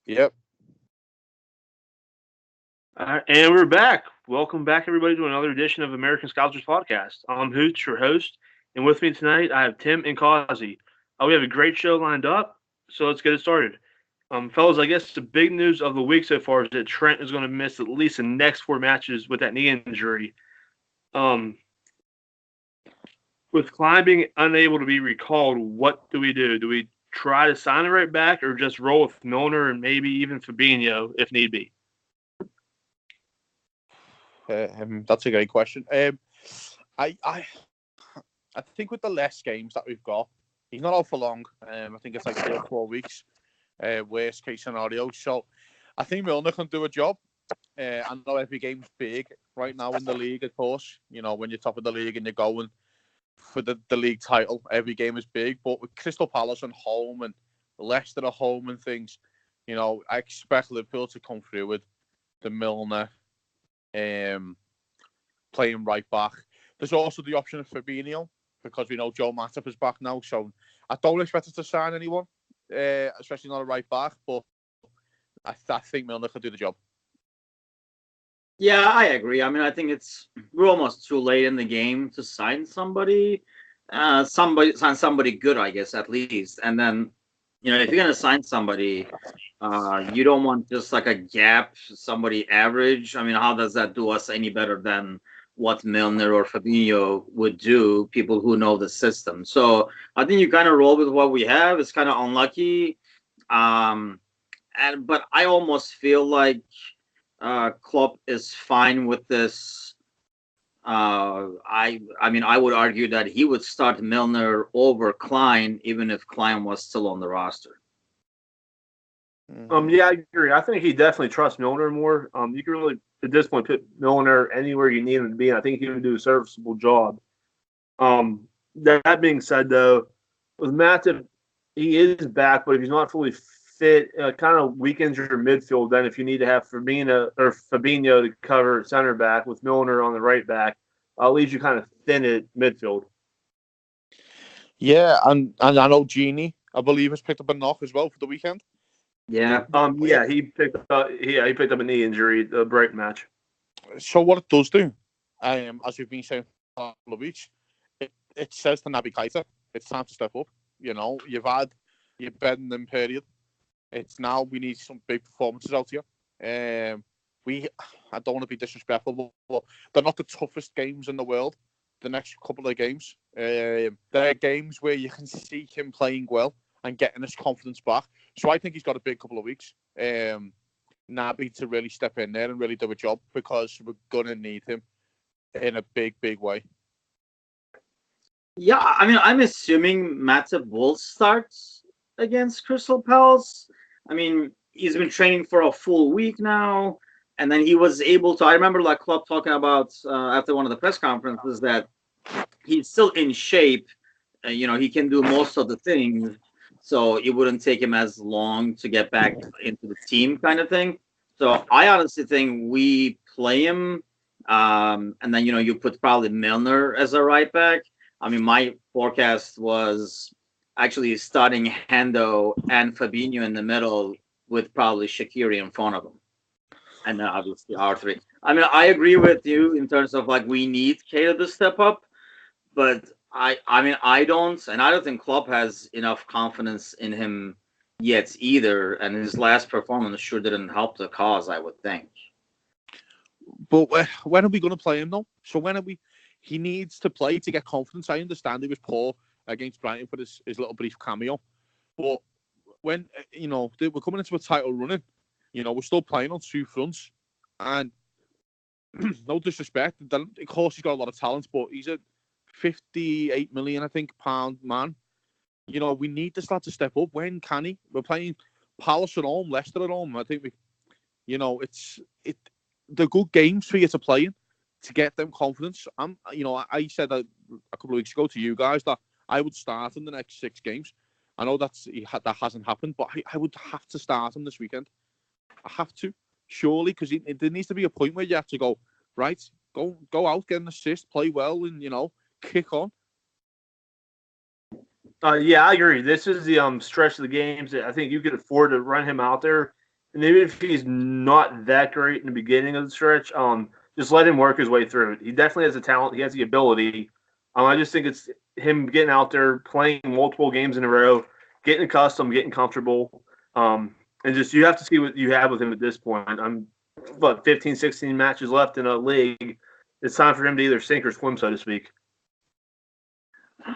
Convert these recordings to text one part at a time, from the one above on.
Yep. And we're back. Welcome back, everybody, to another edition of American Scholars Podcast. I'm Hoots, your host, and with me tonight I have Tim and Causey. We have a great show lined up, so let's get it started. Fellas, I guess the big news of the week so far is that Trent is going to miss at least the next four matches with that knee injury. Um, with Klein being unable to be recalled, what do we do? Do we try to sign it right back, or just roll with Milner and maybe even Fabinho if need be? That's a great question. I, I, I think with the less games that we've got, he's not out for long. I think it's like 3 or 4 weeks. Worst case scenario. So, I think Milner can do a job. I know every game's big right now in the league, of course. When you're top of the league and you're going for the league title, every game is big. But with Crystal Palace and home and Leicester at home and things, I expect Liverpool to come through with the Milner playing right back. There's also the option of Fabinho because we know Joe Matip is back now. So I don't expect us to sign anyone, especially not a right back. But I think Milner could do the job. Yeah, I agree. I mean, I think we're almost too late in the game to sign somebody. Sign somebody good, I guess, at least. And then, if you're gonna sign somebody, you don't want just like a gap, somebody average. I mean, how does that do us any better than what Milner or Fabinho would do? People who know the system. So I think you kind of roll with what we have. It's kind of unlucky, but I almost feel like Klopp is fine with this. I mean, I would argue that he would start Milner over Klein, even if Klein was still on the roster. Yeah, I agree. I think he definitely trusts Milner more. You can really, at this point, put Milner anywhere you need him to be, and I think he would do a serviceable job. That being said, though, with Matip, he is back, but if he's not fully fit, kind of weakens your midfield. Then, if you need to have Fabinho to cover center back with Milner on the right back, leaves you kind of thin at midfield. Yeah, and I know Genie, I believe, has picked up a knock as well for the weekend. Yeah. Yeah, he picked up a knee injury the Brighton match. So what it does do, as we've been saying for a couple of weeks, it says to Naby Keita, it's time to step up. You've had your bedding period. It's now we need some big performances out here. I don't want to be disrespectful, but they're not the toughest games in the world. The next couple of games, they're games where you can see him playing well and getting his confidence back. So I think he's got a big couple of weeks. Naby to really step in there and really do a job because we're gonna need him in a big, big way. Yeah, I mean, I'm assuming Matip will start against Crystal Palace. I mean, he's been training for a full week now, and then he was able to. I remember like Klopp talking about after one of the press conferences that he's still in shape. He can do most of the things, so it wouldn't take him as long to get back into the team, kind of thing. So I honestly think we play him, and then you put probably Milner as a right back. I mean, my forecast was actually starting Hendo and Fabinho in the middle with probably Shaqiri in front of them. And then obviously R3. I mean, I agree with you in terms of like we need Keita to step up, but I mean I don't think Klopp has enough confidence in him yet either, and his last performance sure didn't help the cause, I would think. But when are we going to play him though? So when are we? He needs to play to get confidence. I understand he was poor against Brighton for his little brief cameo, but when we're coming into a title running, we're still playing on two fronts, and no disrespect, of course he's got a lot of talent, but he's a 58 million, I think, pound man. We need this lad to step up. When can he? We're playing Palace at home, Leicester at home. I think they're good games for you to play in to get them confidence. I said a couple of weeks ago to you guys that I would start in the next 6 games. I know that hasn't happened, but I would have to start him this weekend. I have to, surely, because there needs to be a point where you have to go, right, go out, get an assist, play well, and kick on. Yeah, I agree. This is the stretch of the games that I think you could afford to run him out there And even if he's not that great in the beginning of the stretch, just let him work his way through it. He definitely has the talent. He has the ability. I just think it's him getting out there, playing multiple games in a row, getting accustomed, getting comfortable. And just you have to see what you have with him at this point. 15, 16 matches left in a league. It's time for him to either sink or swim, so to speak.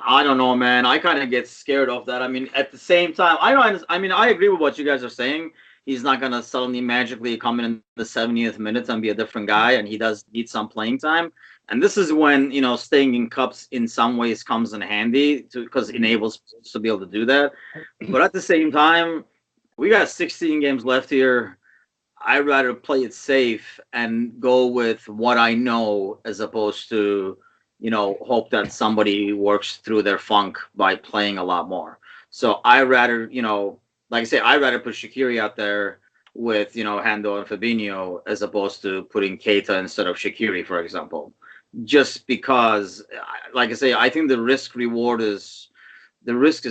I don't know, man. I kind of get scared of that. I mean, at the same time, I don't. I mean, I agree with what you guys are saying. He's not gonna suddenly magically come in the 70th minute and be a different guy, and he does need some playing time. And this is when staying in cups in some ways comes in handy because it enables us to be able to do that. But at the same time, we got 16 games left here. I'd rather play it safe and go with what I know as opposed to hope that somebody works through their funk by playing a lot more. So I rather, like I say, I rather put Shaqiri out there with, Hendo and Fabinho as opposed to putting Keita instead of Shaqiri, for example. Just because, like I say, I think the risk is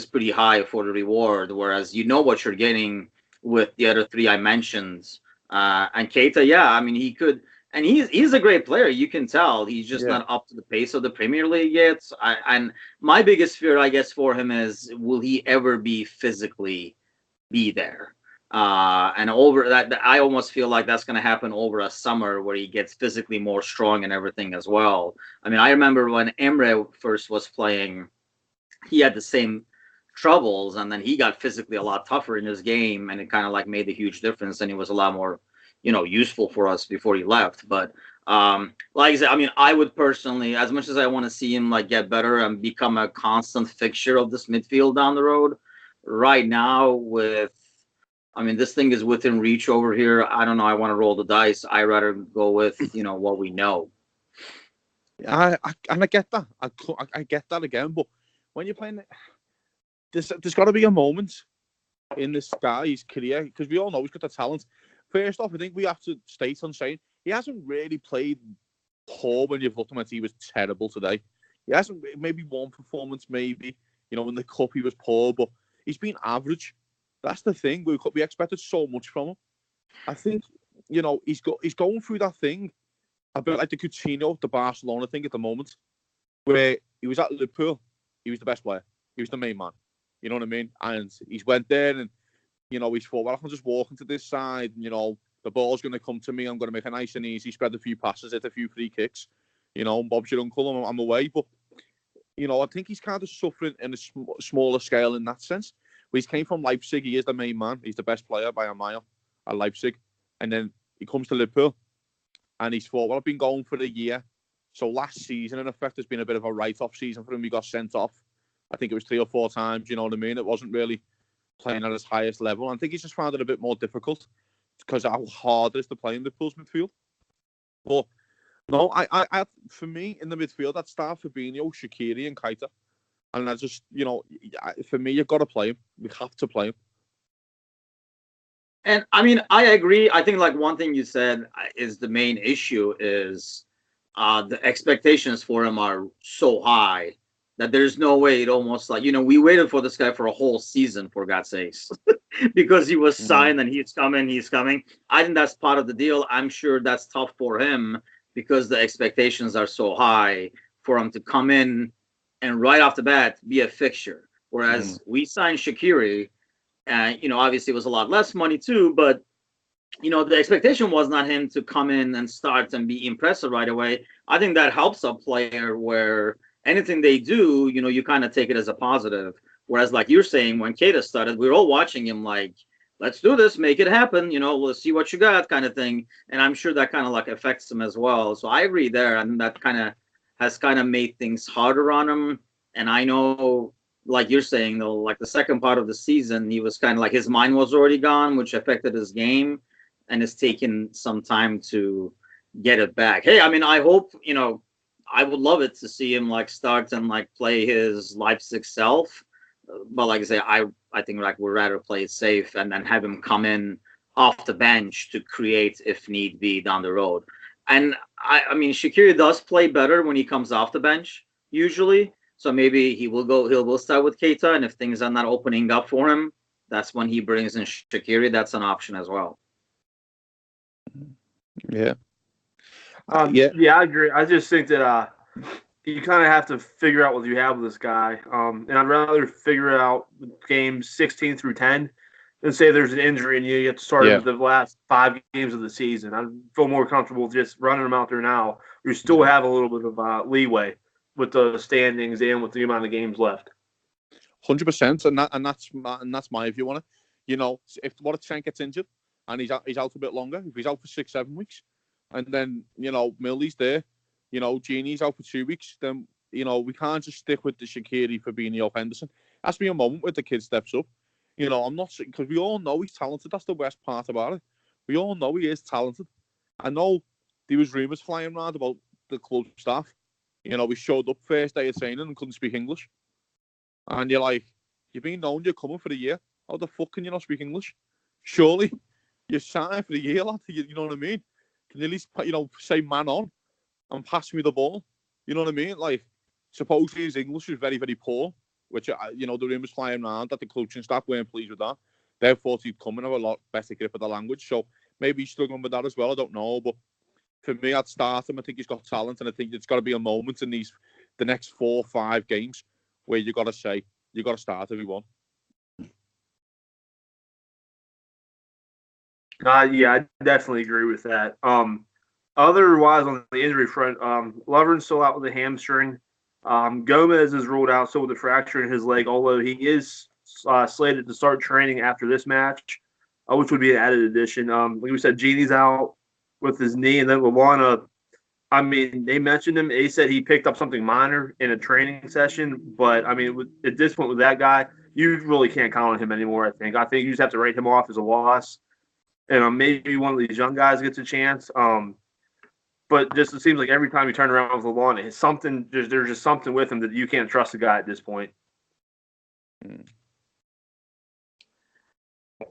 pretty high for the reward, whereas what you're getting with the other three I mentioned. And Keita, yeah, I mean, he could. And he's a great player. You can tell he's just not up to the pace of the Premier League yet. And my biggest fear, I guess, for him is will he ever physically be there? And over that, I almost feel like that's going to happen over a summer where he gets physically more strong and everything as well. I mean, I remember when Emre first was playing, he had the same troubles, and then he got physically a lot tougher in his game, and it kind of like made a huge difference, and he was a lot more useful for us before he left. But like I said, I mean, I would personally, as much as I want to see him like get better and become a constant fixture of this midfield down the road, right now this thing is within reach over here. I don't know. I want to roll the dice. I rather go with what we know. I get that. I get that again. But when you're playing, there's got to be a moment in this guy's career because we all know he's got the talent. First off, I think we have to state on saying he hasn't really played poor when you've looked at him. He was terrible today. He hasn't, maybe one performance, maybe, in the cup he was poor, but he's been average. That's the thing. We expected so much from him. I think, he's going through that thing a bit like the Coutinho, the Barcelona thing at the moment, where he was at Liverpool, he was the best player. He was the main man. You know what I mean? And he's went there and he's thought, well, I can just walk into this side. The ball's going to come to me. I'm going to make a nice and easy, spread a few passes, hit a few free kicks. And Bob's your uncle, I'm away. But, I think he's kind of suffering in a smaller scale in that sense. Where he came from Leipzig, he is the main man. He's the best player by a mile at Leipzig. And then he comes to Liverpool. And he's thought, well, I've been going for a year. So last season, in effect, has been a bit of a write-off season for him. He got sent off. I think it was 3 or 4 times, you know what I mean? It wasn't really playing at his highest level. I think he's just found it a bit more difficult because of how hard it is to play in Liverpool's midfield. But no, I for me in the midfield, I'd start Fabinho, Shaqiri, and Keita. And I just, for me, you've got to play him. We have to play him. And I mean, I agree. I think like one thing you said is the main issue is the expectations for him are so high that there's no way it almost like, we waited for this guy for a whole season, for God's sakes, because he was signed and he's coming. I think that's part of the deal. I'm sure that's tough for him because the expectations are so high for him to come in and right off the bat be a fixture. Whereas we signed Shaqiri, and, obviously it was a lot less money too, but, the expectation was not him to come in and start and be impressive right away. I think that helps a player where anything they do, you kind of take it as a positive. Whereas, like you're saying, when Keita started, we were all watching him like, let's do this, make it happen, let's see what you got kind of thing. And I'm sure that kind of like affects him as well. So I agree there. And that kind of has kind of made things harder on him. And I know, like you're saying, though, like the second part of the season, he was kind of like his mind was already gone, which affected his game. And it's taken some time to get it back. Hey, I mean, I hope, I would love it to see him like start and like play his Leipzig self. But like I say, I think like we'd rather play it safe and then have him come in off the bench to create if need be down the road. And I mean, Shaqiri does play better when he comes off the bench usually. So maybe he will start with Keita, and if things are not opening up for him, that's when he brings in Shaqiri. That's an option as well. Yeah. Yeah, I agree. I just think that you kind of have to figure out what you have with this guy. And I'd rather figure it out games 16 through 10 than say there's an injury and you have to start him Yeah. at the last 5 games of the season. I feel more comfortable just running him out there now. You still have a little bit of leeway with the standings and with the amount of games left. 100%, and that's my view on it. You know, if what if Trent gets injured and he's out a bit longer, if he's out for 6-7 weeks, and then Millie's there, Genie's out for 2 weeks, then we can't just stick with the Shaqiri, Fabinho, Henderson. It has to be a moment where the kid steps up. I'm not, because we all know he's talented. That's the best part about it. We all know he is talented. I know there was rumours flying around about the club staff. We showed up first day of training and couldn't speak English. And you're like, you've been known you're coming for a year. How the fuck can you not speak English? Surely you're signed for a year, lad. You know what I mean? Can you at least, say man on and pass me the ball? You know what I mean? Like, supposedly his English was very, very poor, which, the rumours flying around that the coaching staff weren't pleased with that. They thought he'd come and have a lot better grip of the language. So maybe he's struggling with that as well. I don't know. But for me, I'd start him. I think he's got talent, and I think it's got to be a moment in the next 4 or 5 games where you got to start everyone. Yeah, I definitely agree with that. Otherwise, on the injury front, Lovren's still out with a hamstring. Gomez is ruled out still with a fracture in his leg, although he is slated to start training after this match, which would be an added addition. Like we said, Genie's out with his knee, and then Lallana. I mean, they mentioned him. They said he picked up something minor in a training session, but I mean, at this point with that guy, you really can't count on him anymore. I think you just have to write him off as a loss, and maybe one of these young guys gets a chance. But just it seems like every time you turn around with Lallana, it's something. There's just something with him that you can't trust the guy at this point.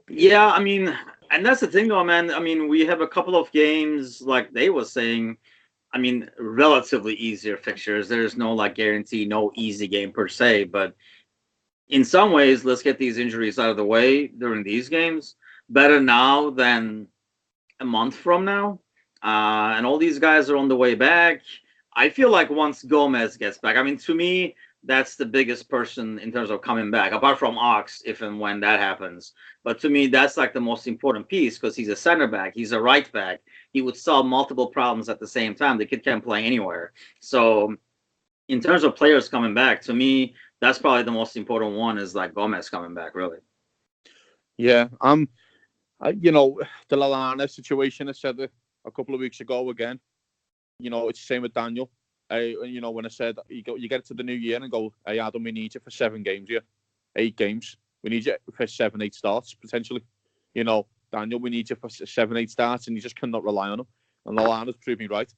Yeah, I mean, and that's the thing, though, man. I mean, we have a couple of games, like they were saying. I mean, relatively easier fixtures. There's no guarantee, no easy game per se. But in some ways, let's get these injuries out of the way during these games. Better now than a month from now. And all these guys are on the way back. I feel like once Gomez gets back, I mean, to me, that's the biggest person in terms of coming back, apart from Ox, if and when that happens. But to me, that's the most important piece because he's a center back. He's a right back. He would solve multiple problems at the same time. The kid can play anywhere. So in terms of players coming back, to me, that's probably the most important one is Gomez coming back, really. Yeah, the Lallana situation, I said it a couple of weeks ago again. It's the same with Daniel. When I said you get to the new year and go, hey, Adam, we need you for 7 games here, 8 games. We need you for 7, 8 starts potentially. Daniel, we need you for 7, 8 starts, and you just cannot rely on him. And Lallana's proved me right.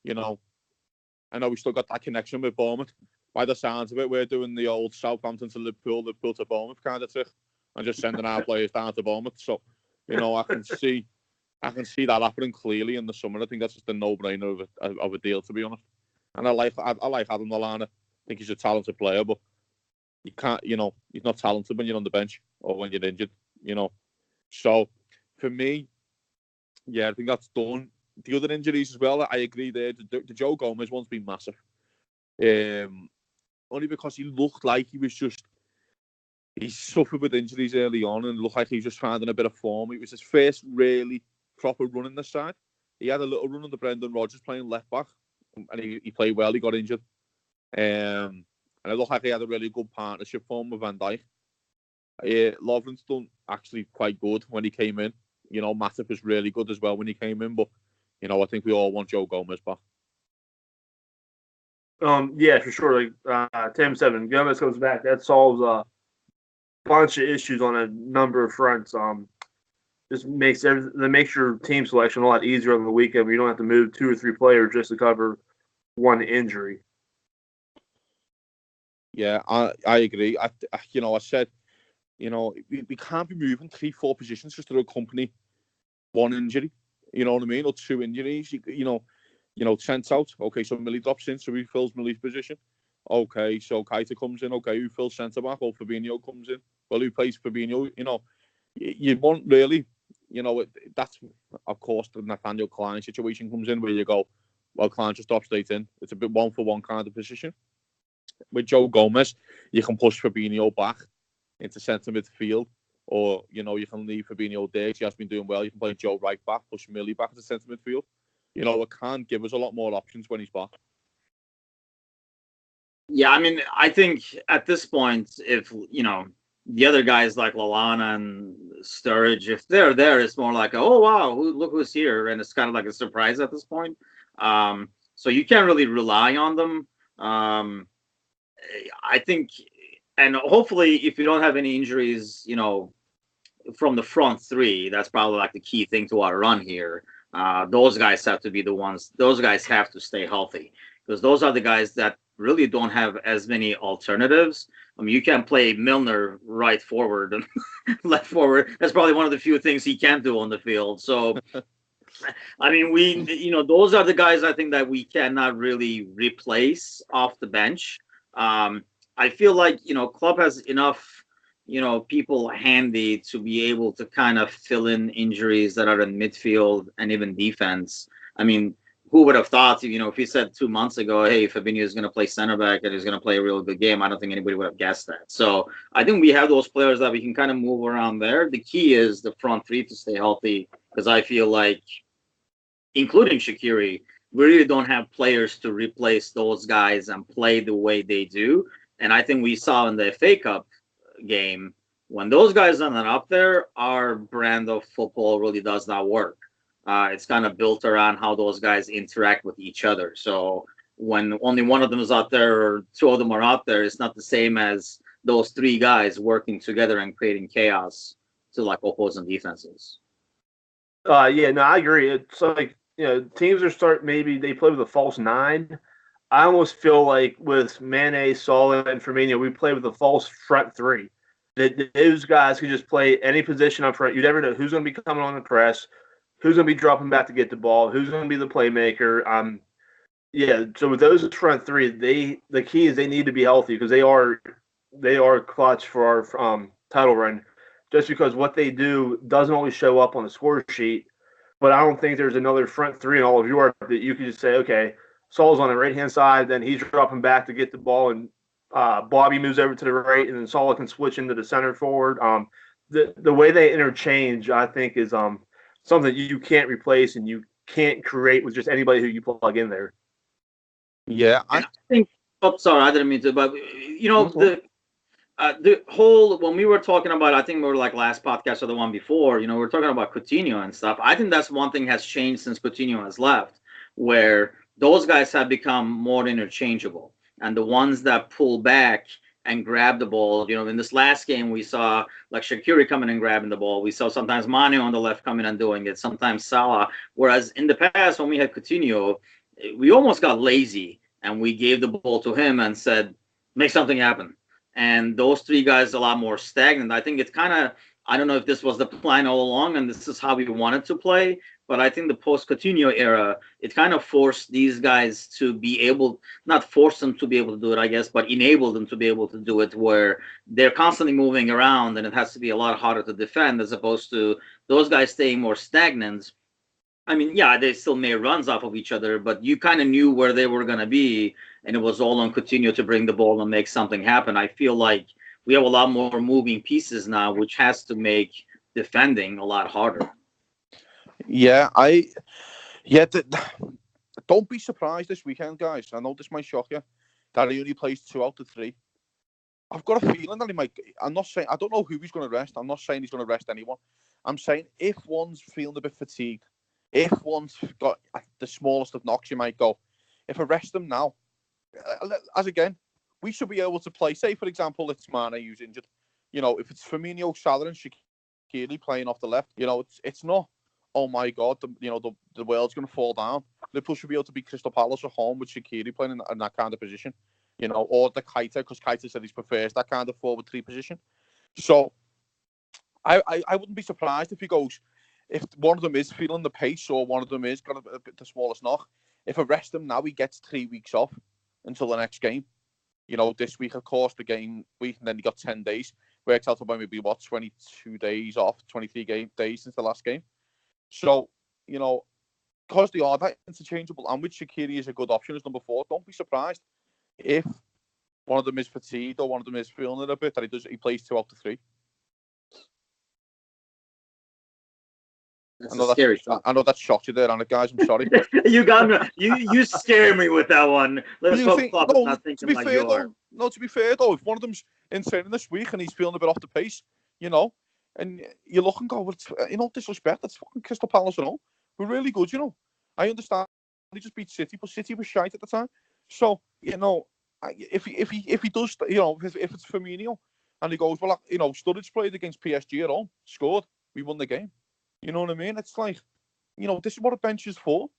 I know we still got that connection with Bournemouth. By the sounds of it, we're doing the old Southampton to Liverpool to Bournemouth kind of trick, and just sending our players down to Bournemouth. So, I can see that happening clearly in the summer. I think that's just a no-brainer of a deal, to be honest. And I like Adam Lallana. I think he's a talented player, but you can't, he's not talented when you're on the bench or when you're injured, So, for me, yeah, I think that's done. The other injuries as well, I agree there. The Joe Gomez one's been massive. Only because he looked like he suffered with injuries early on and looked like he was just finding a bit of form. It was his first really proper run in the side. He had a little run under Brendan Rodgers playing left back, and he played well. He got injured. And it looked like he had a really good partnership form with Van Dijk. Lovren's done actually quite good when he came in. Matip was really good as well when he came in, but I think we all want Joe Gomez back. Yeah, for sure. Tim said, when Gomez comes back, that solves a bunch of issues on a number of fronts. Just makes your team selection a lot easier on the weekend. You don't have to move 2 or 3 players just to cover one injury. Yeah, I agree. I said, we can't be moving 3, 4 positions just to accompany one injury. You know what I mean? Or 2 injuries. Trent's out. Okay, so Millie drops in, so he fills Millie's position. Okay, so Keita comes in. Okay, who fills centre back? Or Fabinho comes in. Well, who plays Fabinho? You want really, that's, of course, the Nathaniel Klein situation comes in where you go, well, Klein just drops straight in. It's a bit one-for-one kind of position. With Joe Gomez, you can push Fabinho back into centre midfield, or, you can leave Fabinho there. He has been doing well. You can play Joe right back, push Millie back into centre midfield. It can give us a lot more options when he's back. Yeah, I mean, I think at this point, if, the other guys like Lallana and Sturridge, if they're there, it's more like, oh, wow, look who's here. And it's kind of like a surprise at this point. So you can't really rely on them. I think, and hopefully, if you don't have any injuries, from the front three, that's probably like the key thing to our run here. Those guys have to be the ones, those guys have to stay healthy, because those are the guys that really don't have as many alternatives. I mean, you can't play Milner right forward and left forward. That's probably one of the few things he can't do on the field. So, I mean, those are the guys I think that we cannot really replace off the bench. I feel like, club has enough, people handy to be able to kind of fill in injuries that are in midfield and even defense. I mean, who would have thought, if he said 2 months ago, hey, Fabinho is going to play center back and he's going to play a really good game, I don't think anybody would have guessed that. So I think we have those players that we can kind of move around there. The key is the front three to stay healthy, because I feel like, including Shaqiri, we really don't have players to replace those guys and play the way they do. And I think we saw in the FA Cup game, when those guys are not up there, our brand of football really does not work. It's kind of built around how those guys interact with each other. So when only one of them is out there or two of them are out there, it's not the same as those three guys working together and creating chaos to like opposing defenses. Yeah, no, I agree. It's like, teams maybe they play with a false nine. I almost feel like with Mane, Salah, and Firmino, we play with a false front three. That those guys can just play any position up front. You never know who's going to be coming on the press, who's going to be dropping back to get the ball, who's going to be the playmaker. Yeah. So with those front three, the key is they need to be healthy, because they are clutch for our title run. Just because what they do doesn't always show up on the score sheet, but I don't think there's another front three in all of Europe that you can just say, okay, Saul's on the right-hand side, then he's dropping back to get the ball, and Bobby moves over to the right, and then Saul can switch into the center forward. The way they interchange, I think, is something you can't replace and you can't create with just anybody who you plug in there. Yeah, I think. Oh, sorry, I didn't mean to, but the whole, when we were talking about, I think we were like last podcast or the one before, we were talking about Coutinho and stuff. I think that's one thing has changed since Coutinho has left, where those guys have become more interchangeable. And the ones that pull back and grab the ball, in this last game, we saw like Shaqiri coming and grabbing the ball. We saw sometimes Mane on the left coming and doing it, sometimes Salah. Whereas in the past, when we had Coutinho, we almost got lazy and we gave the ball to him and said, make something happen. And those three guys are a lot more stagnant. I think it's kind of, I don't know if this was the plan all along and this is how we wanted to play, but I think the post-Coutinho era, it kind of forced these guys to be able, not force them to be able to do it, I guess, but enable them to be able to do it, where they're constantly moving around and it has to be a lot harder to defend, as opposed to those guys staying more stagnant. I mean, yeah, they still made runs off of each other, but you kind of knew where they were going to be, and it was all on Coutinho to bring the ball and make something happen. I feel like we have a lot more moving pieces now, which has to make defending a lot harder. Yeah, don't be surprised this weekend, guys. I know this might shock you, that he only plays 2 out of 3. I've got a feeling that he might. I'm not saying, I don't know who he's going to rest. I'm not saying he's going to rest anyone. I'm saying if one's feeling a bit fatigued, if one's got the smallest of knocks, you might go, if I rest them now, as again, we should be able to play. Say, for example, it's Mane who's injured. If it's Firmino, Salah, and Shaqiri playing off the left, it's not, oh my God, the world's going to fall down. Liverpool should be able to beat Crystal Palace at home with Shaqiri playing in that kind of position, or the Keita, because Keita said he prefers that kind of forward 3 position. So I wouldn't be surprised if he goes, if one of them is feeling the pace or one of them is got a bit the smallest knock, if I rest him now, he gets 3 weeks off until the next game. This week, of course, the game week, and then he got 10 days. worked out about maybe 22 days off, 23 days since the last game. So, because they are that interchangeable, and with Shaqiri is a good option as number 4, don't be surprised if one of them is fatigued or one of them is feeling it a bit, that he plays 2 out of 3. That's scary. I know that shocked you there, Anna, guys. I'm sorry. You got me. You scare me with that one. Let's hope Klopp is not thinking like you are. No, to be fair though, if one of them's in training this week and he's feeling a bit off the pace, and you look and go, well, disrespect, that's fucking Crystal Palace and all. We're really good, I understand he just beat City, but City was shite at the time. So, if he does, if it's Firmino and he goes, well, Sturridge played against PSG at home, scored, we won the game. You know what I mean? It's like, this is what a bench is for.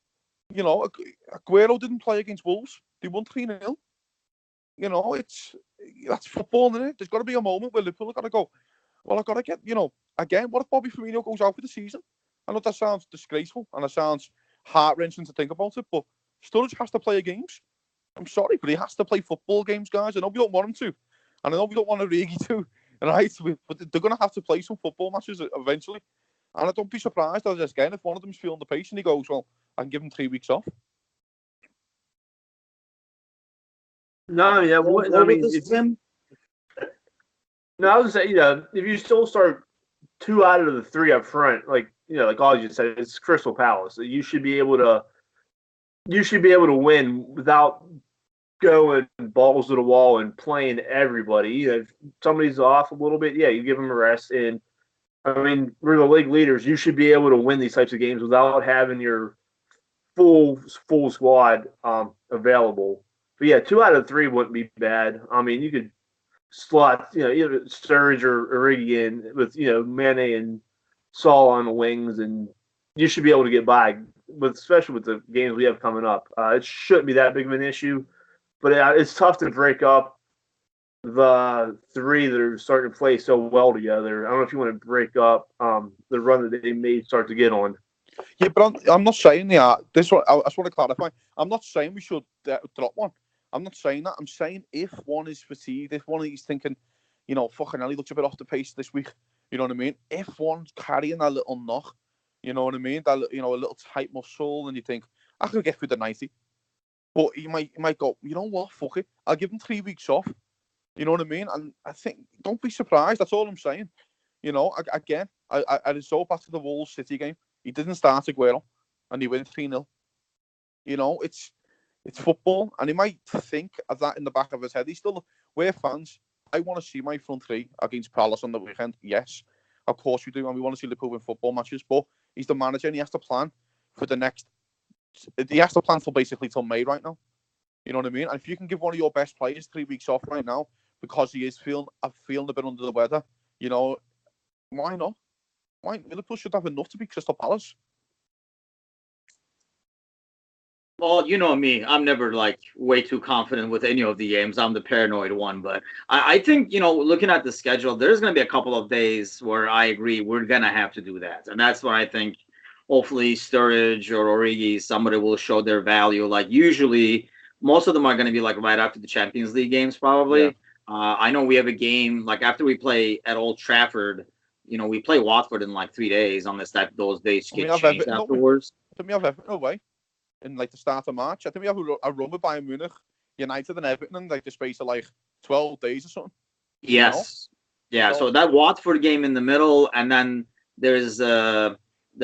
Aguero didn't play against Wolves. They won 3-0. That's football, isn't it? There's got to be a moment where Liverpool have got to go, well, I've got to get, again, what if Bobby Firmino goes out for the season? I know that sounds disgraceful and it sounds heart-wrenching to think about it, but Sturridge has to play games. I'm sorry, but he has to play football games, guys. I know we don't want him to. And I know we don't want Origi to. Right? But they're going to have to play some football matches eventually. And I don't be surprised, again, if one of them's feeling the pace and he goes, well, I can give him 3 weeks off. No, yeah. I would say, if you still start 2 out of the 3 up front, like all you said, it's Crystal Palace. You should be able to win without going balls to the wall and playing everybody. If somebody's off a little bit, yeah, you give them a rest. And I mean, we're the league leaders. You should be able to win these types of games without having your full squad available. But yeah, 2 out of 3 wouldn't be bad. I mean, you could slot, either Sturridge or Origi in with, Mane and Saul on the wings, and you should be able to get by, especially with the games we have coming up. It shouldn't be that big of an issue, but it's tough to break up the 3 that are starting to play so well together. I don't know if you want to break up the run that they may start to get on. Yeah, but I'm not saying this one. I just want to clarify. I'm not saying we should drop one. I'm not saying that. I'm saying if one is fatigued, if one is thinking, fucking hell, he looks a bit off the pace this week. You know what I mean? If one's carrying that little knock, you know what I mean? That a little tight muscle, and you think I could get through the 90, but you might go, you know what? Fuck it. I'll give him 3 weeks off. You know what I mean? And I think don't be surprised. That's all I'm saying. Again, I resort back to the Wolves City game. He didn't start Aguero, and he win 3-0. It's football, and he might think of that in the back of his head. We're fans. I want to see my front 3 against Palace on the weekend. Yes, of course we do, and we want to see Liverpool win football matches. But he's the manager, and he has to plan for the next. He has to plan for basically till May right now. You know what I mean? And if you can give one of your best players 3 weeks off right now because he is feeling a bit under the weather, why not? Why Liverpool should have enough to beat Crystal Palace. Well, you know me. I'm never way too confident with any of the games. I'm the paranoid one. But I think, looking at the schedule, there's going to be a couple of days where I agree we're going to have to do that. And that's where I think hopefully Sturridge or Origi, somebody will show their value. Usually, most of them are going to be right after the Champions League games probably. Yeah. I know we have a game, after we play at Old Trafford, we play Watford in 3 days unless those days get changed afterwards. We have Everton away in the start of March. I think we have a run with Bayern Munich, United and Everton in the space of 12 days or something. Yes. Yeah, so that Watford game in the middle, and then there's the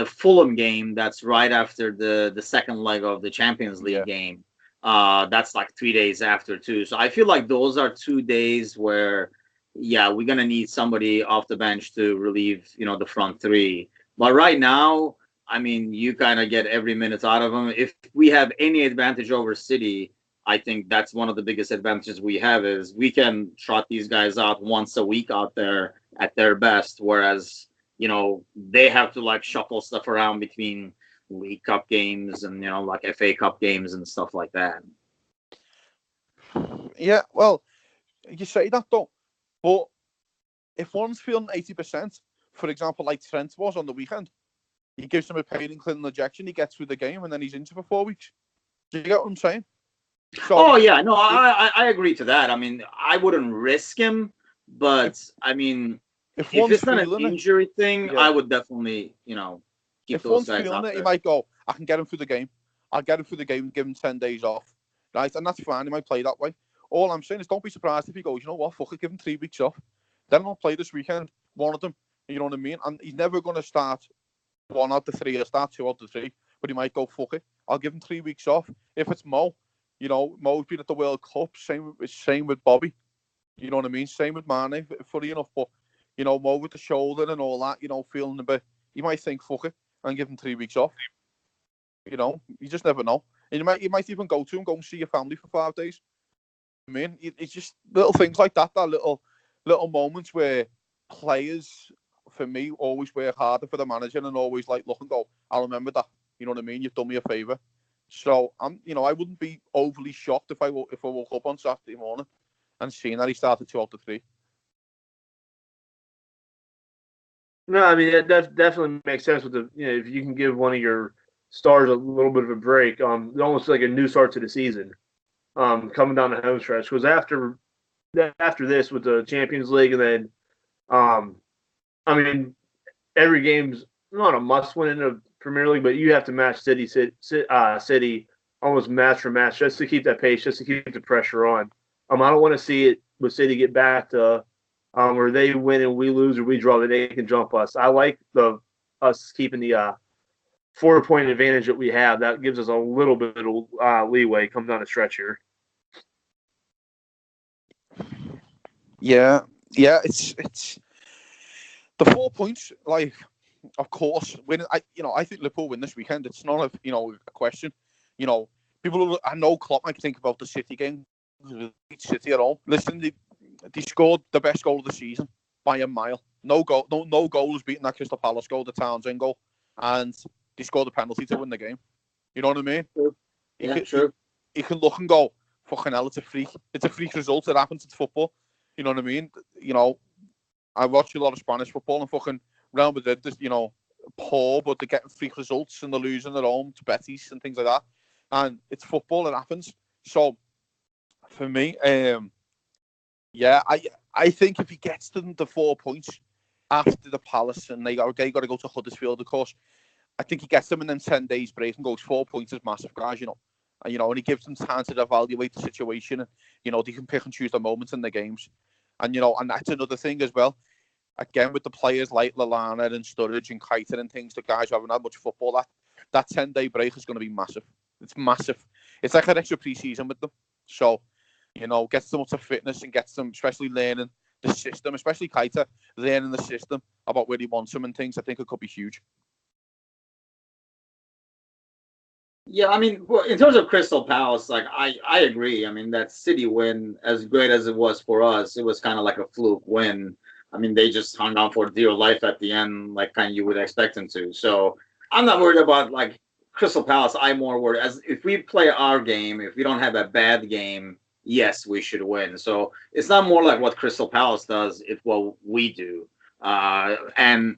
Fulham game that's right after the second leg of the Champions League game. That's 3 days after too. So I feel like those are 2 days where, we're going to need somebody off the bench to relieve, the front 3. But right now, I mean, you kind of get every minute out of them. If we have any advantage over City, I think that's one of the biggest advantages we have is we can trot these guys out once a week out there at their best, whereas, they have to shuffle stuff around between League Cup games and, FA Cup games and stuff like that. Yeah, well, you say that though, but if one's feeling 80%, for example, like Trent was on the weekend, he gives him a pain and clean injection, he gets through the game, and then he's into for 4 weeks. Do you get what I'm saying? So, I agree to that. I mean, I wouldn't risk him, But I mean, If if one's it's not an feeling it, injury thing, I yeah. would definitely, keep If those one's guys feeling out it, he there. might go, I can get him through the game. I'll get him through the game, give him 10 days off. Right? And that's fine. He might play that way. All I'm saying is don't be surprised if he goes, you know what, fuck it, give him 3 weeks off. Then I'll play this weekend, one of them. You know what I mean? And he's never going to start 1 out of 3 or start 2 out of 3. But he might go, fuck it. I'll give him 3 weeks off. If it's Mo, Mo's been at the World Cup. Same with Bobby. You know what I mean? Same with Mane, funny enough. But, Mo with the shoulder and all that, feeling a bit, he might think, fuck it, and give him 3 weeks off. You just never know. And you might even go to him, go and see your family for 5 days. I mean, it's just little things like that little moments where players, for me, always work harder for the manager and always like look and go, I'll remember that. You know what I mean? You've done me a favour. So I wouldn't be overly shocked if I woke up on Saturday morning and seen that he started 2 out of 3. No, I mean that definitely makes sense with the if you can give one of your stars a little bit of a break, almost like a new start to the season, coming down the home stretch. Because after this with the Champions League and then, I mean every game's not a must win in the Premier League, but you have to match City almost match for match just to keep that pace, just to keep the pressure on. I don't want to see it with City get back to where they win and we lose or we draw, that they can jump us. I like us keeping the 4-point advantage that we have. That gives us a little bit of leeway coming down the stretch here. Yeah, it's the 4 points. Like, of course, winning. I think Liverpool win this weekend. It's not a question. I know Klopp might think about the City game. City at home. Listen, they scored the best goal of the season by a mile. No goal was beating that Crystal Palace goal, the Townsend goal, and they scored a penalty to win the game. You know what I mean? True. True. You can look and go, fucking hell, it's a freak result. It happens. It's football. You know what I mean? I watch a lot of Spanish football and fucking Real Madrid, poor, but they're getting freak results and they're losing at home to Betis and things like that. And it's football. It happens. So for me, I think if he gets them the 4 points after the Palace and they got to go to Huddersfield, of course, I think he gets them in them 10 days break and goes 4 points is massive, guys, and he gives them time to evaluate the situation and, they can pick and choose the moments in the games. And, and that's another thing as well. Again, with the players like Lallana and Sturridge and Keita and things, the guys who haven't had much football, that 10-day break is going to be massive. It's massive. It's like an extra pre-season with them. So, gets them up to fitness and gets them, especially learning the system, especially Keita, learning the system about where he wants them and things. I think it could be huge. Yeah, I mean, in terms of Crystal Palace, like I agree. I mean, that City win, as great as it was for us, it was kind of like a fluke win. I mean, they just hung on for dear life at the end, like kind of you would expect them to. So I'm not worried about like Crystal Palace. I'm more worried as if we play our game, if we don't have a bad game, yes, we should win. So it's not more like what Crystal Palace does; it's what we do. And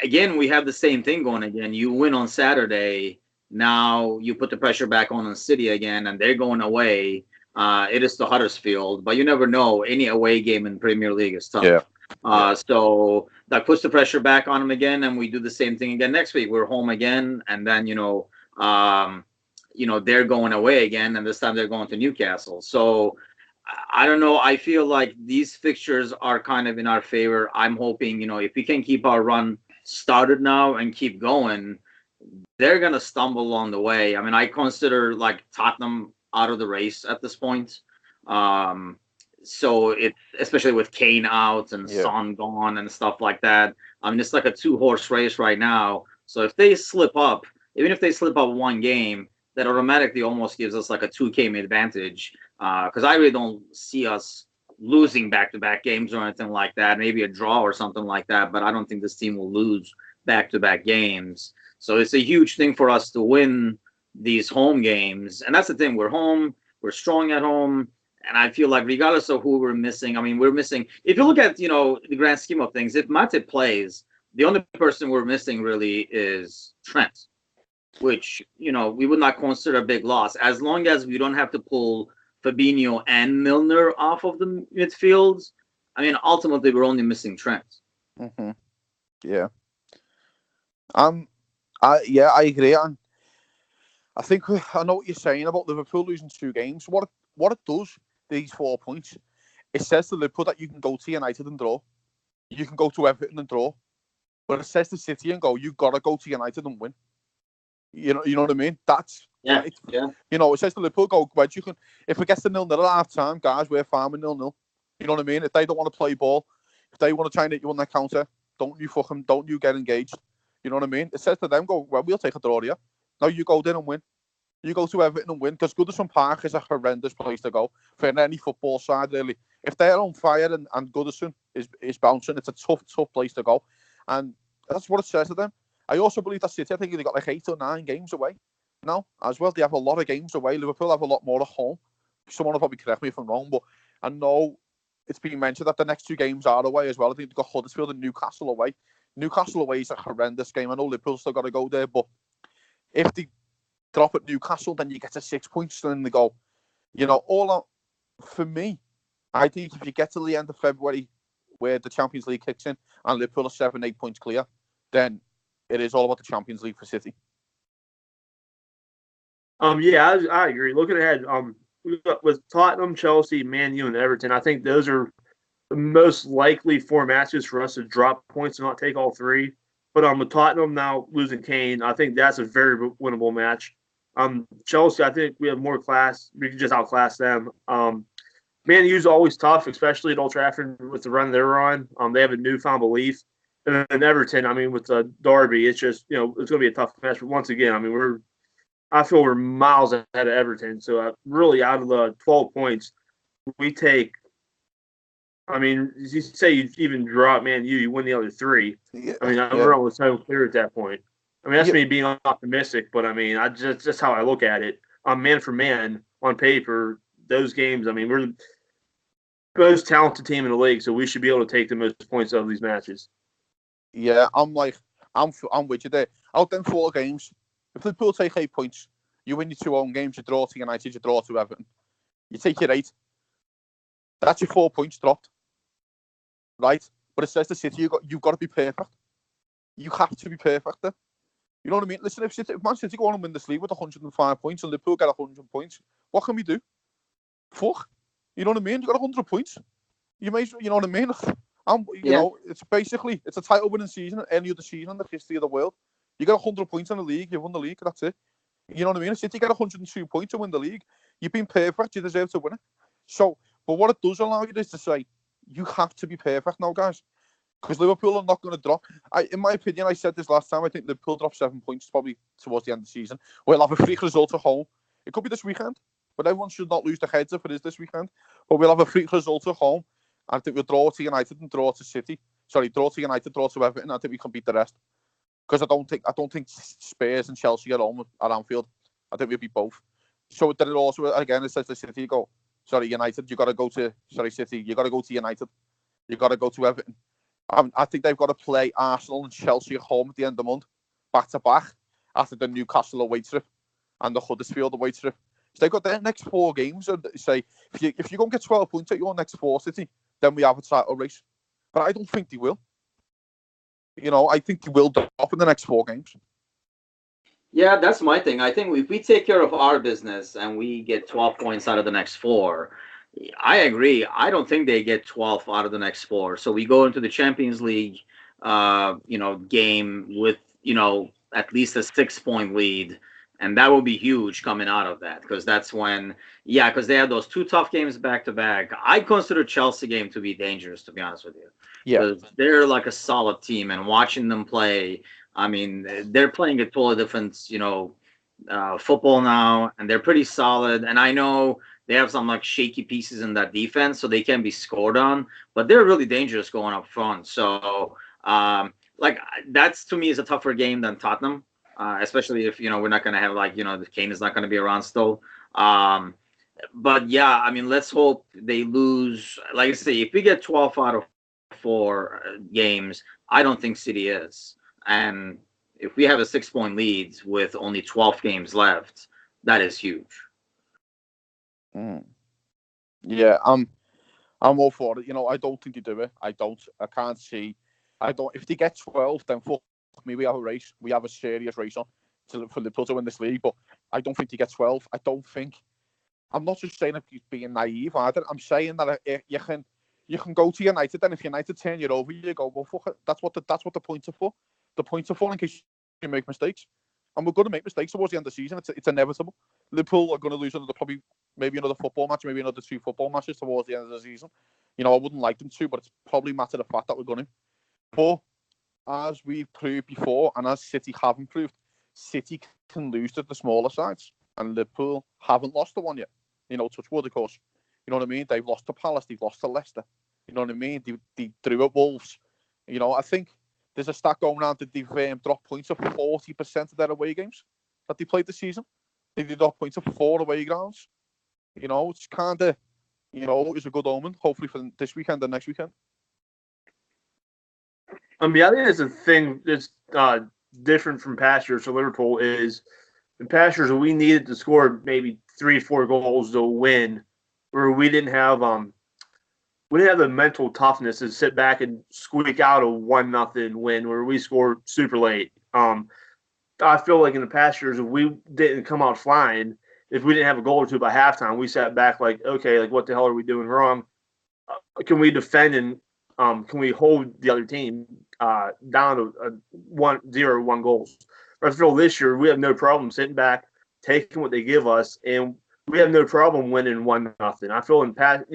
again, we have the same thing going again. You win on Saturday. Now you put the pressure back on the City again, and they're going away. It is the Huddersfield, but you never know. Any away game in Premier League is tough. Yeah. So that puts the pressure back on them again, and we do the same thing again next week. We're home again, and then they're going away again, and this time they're going to Newcastle. So I don't know. I feel like these fixtures are kind of in our favor. I'm hoping, if we can keep our run started now and keep going, they're going to stumble along the way. I mean, I consider like Tottenham out of the race at this point. So especially with Kane out and Son gone and stuff like that. I mean, it's like a 2-horse race right now. So if they slip up, even if they slip up one game, that automatically almost gives us like a 2-game advantage. Because I really don't see us losing back-to-back games or anything like that. Maybe a draw or something like that. But I don't think this team will lose back-to-back games. So it's a huge thing for us to win these home games. And that's the thing. We're home. We're strong at home. And I feel like regardless of who we're missing, I mean, we're missing. If you look at, the grand scheme of things, if Matip plays, the only person we're missing really is Trent, which, we would not consider a big loss. As long as we don't have to pull Fabinho and Milner off of the midfields, I mean, ultimately, we're only missing Trent. Mm-hmm. Yeah. I agree, and I think I know what you're saying about Liverpool losing 2 games. What it does, these 4 points, it says to Liverpool that you can go to United and draw, you can go to Everton and draw, but it says to City and go, you gotta go to United and win. You know what I mean? Yeah. It says to Liverpool, go, Wedge, you can. If it gets to 0-0 at half time, guys, we're fine with 0-0. You know what I mean? If they don't want to play ball, if they want to try and hit you on that counter, don't you get engaged. You know what I mean? It says to them, go, well, we'll take a draw here. Now you go there and win. You go to Everton and win, because Goodison Park is a horrendous place to go for any football side, really. If they're on fire and Goodison is bouncing, it's a tough place to go. And that's what it says to them. I also believe that City, I think they got like 8 or 9 games away now as well. They have a lot of games away. Liverpool have a lot more at home. Someone will probably correct me if I'm wrong, but I know it's been mentioned that the next 2 games are away as well. I think they've got Huddersfield and Newcastle away. Newcastle away is a horrendous game. I know Liverpool's still got to go there, but if they drop at Newcastle, then you get to 6 points, and then they go, for me, I think if you get to the end of February where the Champions League kicks in and Liverpool are 7-8 points clear, then it is all about the Champions League for City. I agree. Looking ahead, with Tottenham, Chelsea, Man U, and Everton, I think those are the most likely 4 matches for us to drop points and not take all 3. But with Tottenham now losing Kane, I think that's a very winnable match. Chelsea, I think we have more class. We can just outclass them. Man U's always tough, especially at Old Trafford with the run they're on. They have a newfound belief. And then Everton, I mean, with Derby, it's just, it's going to be a tough match. But once again, I mean, I feel we're miles ahead of Everton. So really, out of the 12 points, we take. I mean, you say you even drop Man U, you win the other 3. Yeah, I mean, we're almost so clear at that point. I mean, that's me being optimistic, but I mean, just how I look at it. Man for man, on paper, those games. I mean, we're the most talented team in the league, so we should be able to take the most points out of these matches. Yeah, I'm with you there. Out them 4 games, if Liverpool take 8 points, you win your 2 home games, you draw to United, you draw to Everton, you take your 8. That's your 4 points dropped, right? But it says to City, you've got to be perfect. You have to be perfect there. You know what I mean? Listen, if Man City go on and win this league with 105 points and Liverpool get 100 points, what can we do? Fuck. You know what I mean? You got 100 points. You know what I mean? It's basically, it's a title-winning season, any other season in the history of the world. You get 100 points in the league, you've won the league, that's it. You know what I mean? If City get 102 points to win the league, you've been perfect, you deserve to win it. So, but what it does allow you is to say, you have to be perfect now, guys. Because Liverpool are not going to drop. In my opinion, I said this last time, I think Liverpool drop 7 points probably towards the end of the season. We'll have a freak result at home. It could be this weekend, but everyone should not lose their heads if it is this weekend. But we'll have a freak result at home. I think we'll draw to United and draw to City. Sorry, draw to United, draw to Everton. I think we can beat the rest. Because I don't think Spurs and Chelsea at home at Anfield. I think we'll beat both. So then it also, again, it says to City, United, you got to go to, City, you got to go to United. You got to go to Everton. I think they've got to play Arsenal and Chelsea at home at the end of the month, back to back, after the Newcastle away trip and the Huddersfield away trip. So they've got their next 4 games. And say, if you go and get 12 points at your next 4, City, then we have a title race. But I don't think they will. I think they will drop in the next 4 games. Yeah, that's my thing. I think if we take care of our business and we get 12 points out of the next 4, I agree. I don't think they get 12 out of the next 4. So we go into the Champions League, game with, at least a 6-point lead. And that will be huge coming out of that, because that's when, because they had those 2 tough games back to back. I consider Chelsea game to be dangerous, to be honest with you. Yeah. Because they're like a solid team, and watching them play, I mean, they're playing a totally different, football now, and they're pretty solid. And I know they have some like shaky pieces in that defense, so they can be scored on, but they're really dangerous going up front. So, that's to me is a tougher game than Tottenham. Especially if we're not going to have the Kane is not going to be around still. But yeah, I mean, let's hope they lose. Like I say, if we get 12 out of 4 games, I don't think City is. And if we have a 6-point lead with only 12 games left, that is huge. Yeah, I'm all for it. You know, I don't think they do it. I don't. I can't see. I don't. If they get 12, then fuck me. We have a race. We have a serious race on for Liverpool to win this league. But I don't think they get 12. I don't think. I'm not just saying if you're being naive either. I'm saying that you can go to United, and if United turn you over, you go, well, fuck it. That's what the points are for. The points are for in case you make mistakes. And we're going to make mistakes towards the end of the season. It's inevitable. Liverpool are going to lose maybe another football match, maybe another 2 football matches towards the end of the season. You know, I wouldn't like them to, but it's probably a matter of fact that we're going to. But as we've proved before, and as City have improved, City can lose to the smaller sides, and Liverpool haven't lost the one yet. You know, touch wood, of course. You know what I mean? They've lost to Palace, they've lost to Leicester. You know what I mean? They drew at Wolves. You know, I think there's a stat going around that they've dropped points of 40% of their away games that they played this season. They dropped points of 4 away grounds. You know, it's kind of, you know, it's a good omen, hopefully for this weekend and next weekend. I think that's the thing that's different from past years for Liverpool is in past years we needed to score maybe 3-4 goals to win, where we didn't have the mental toughness to sit back and squeak out a 1-0 win where we scored super late. I feel like in the past years, if we didn't come out flying, if we didn't have a goal or two by halftime, we sat back like, okay, like what the hell are we doing wrong? Can we defend and can we hold the other team down to 1 goals? I feel this year we have no problem sitting back, taking what they give us, and we have no problem winning 1-0. I feel in past,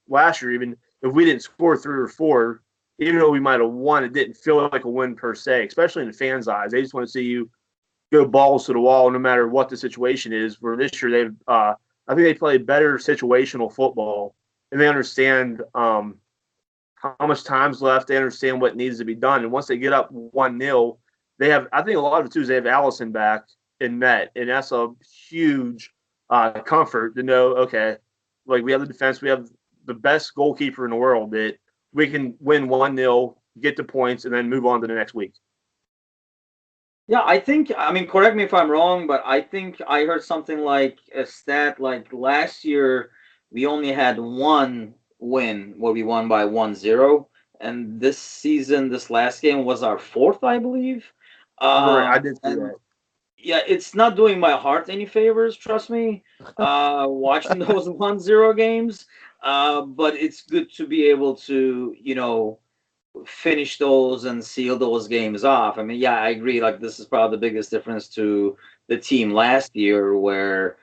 last year even if we didn't score 3 or 4, even though we might have won, it didn't feel like a win per se, especially in the fans' eyes. They just want to see you go balls to the wall no matter what the situation is. Where this year I think they play better situational football, and they understand how much time's left. They understand what needs to be done, and once they get up 1-0, they have. I think a lot of it too is they have Allison back in net, and that's a huge comfort to know. Okay, like we have the defense, we have the best goalkeeper in the world that we can win 1-0, get the points, and then move on to the next week. Yeah, I mean, correct me if I'm wrong, but I think I heard something like a stat like last year we only had 1 win where we won by 1-0, and this season, this last game was our 4th, I believe. Right, I did see And that. yeah, it's not doing my heart any favors, trust me, watching those 1-0 games. But it's good to be able to, finish those and seal those games off. I mean, yeah, I agree. Like, this is probably the biggest difference to the team last year, where,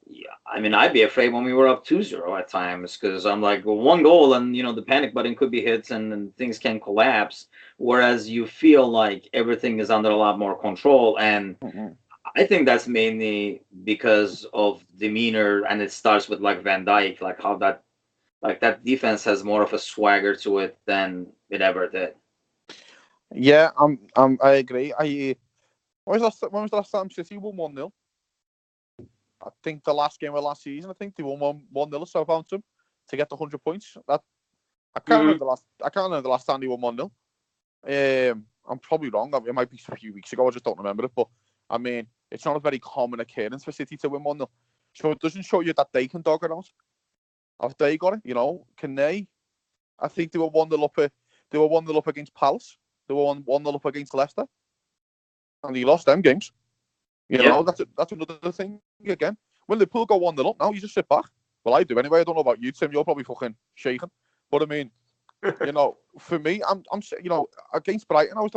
yeah, I mean, I'd be afraid when we were up 2-0 at times because I'm like, well, 1 goal and, the panic button could be hit and things can collapse. Whereas you feel like everything is under a lot more control. And I think that's mainly because of demeanor, and it starts with like Van Dijk, like how that defense has more of a swagger to it than it ever did. Yeah, I agree. When was the last time City won 1-0? I think the last game of last season. I think they won 1-0 at Southampton to get the 100 points. I can't remember the last time they won 1-0. I'm probably wrong. It might be a few weeks ago. I just don't remember it. But I mean, it's not a very common occurrence for City to win 1-0. So it doesn't show you that they can dog around. Have they got it? Can they? I think they were 1-0 up. They were 1-0 up against Palace. They were 1-0 up against Leicester, and they lost them games. That's another thing again. When Liverpool go 1-0 up, now you just sit back. Well, I do anyway. I don't know about you, Tim. You're probably fucking shaking. But I mean, for me, I'm against Brighton, I was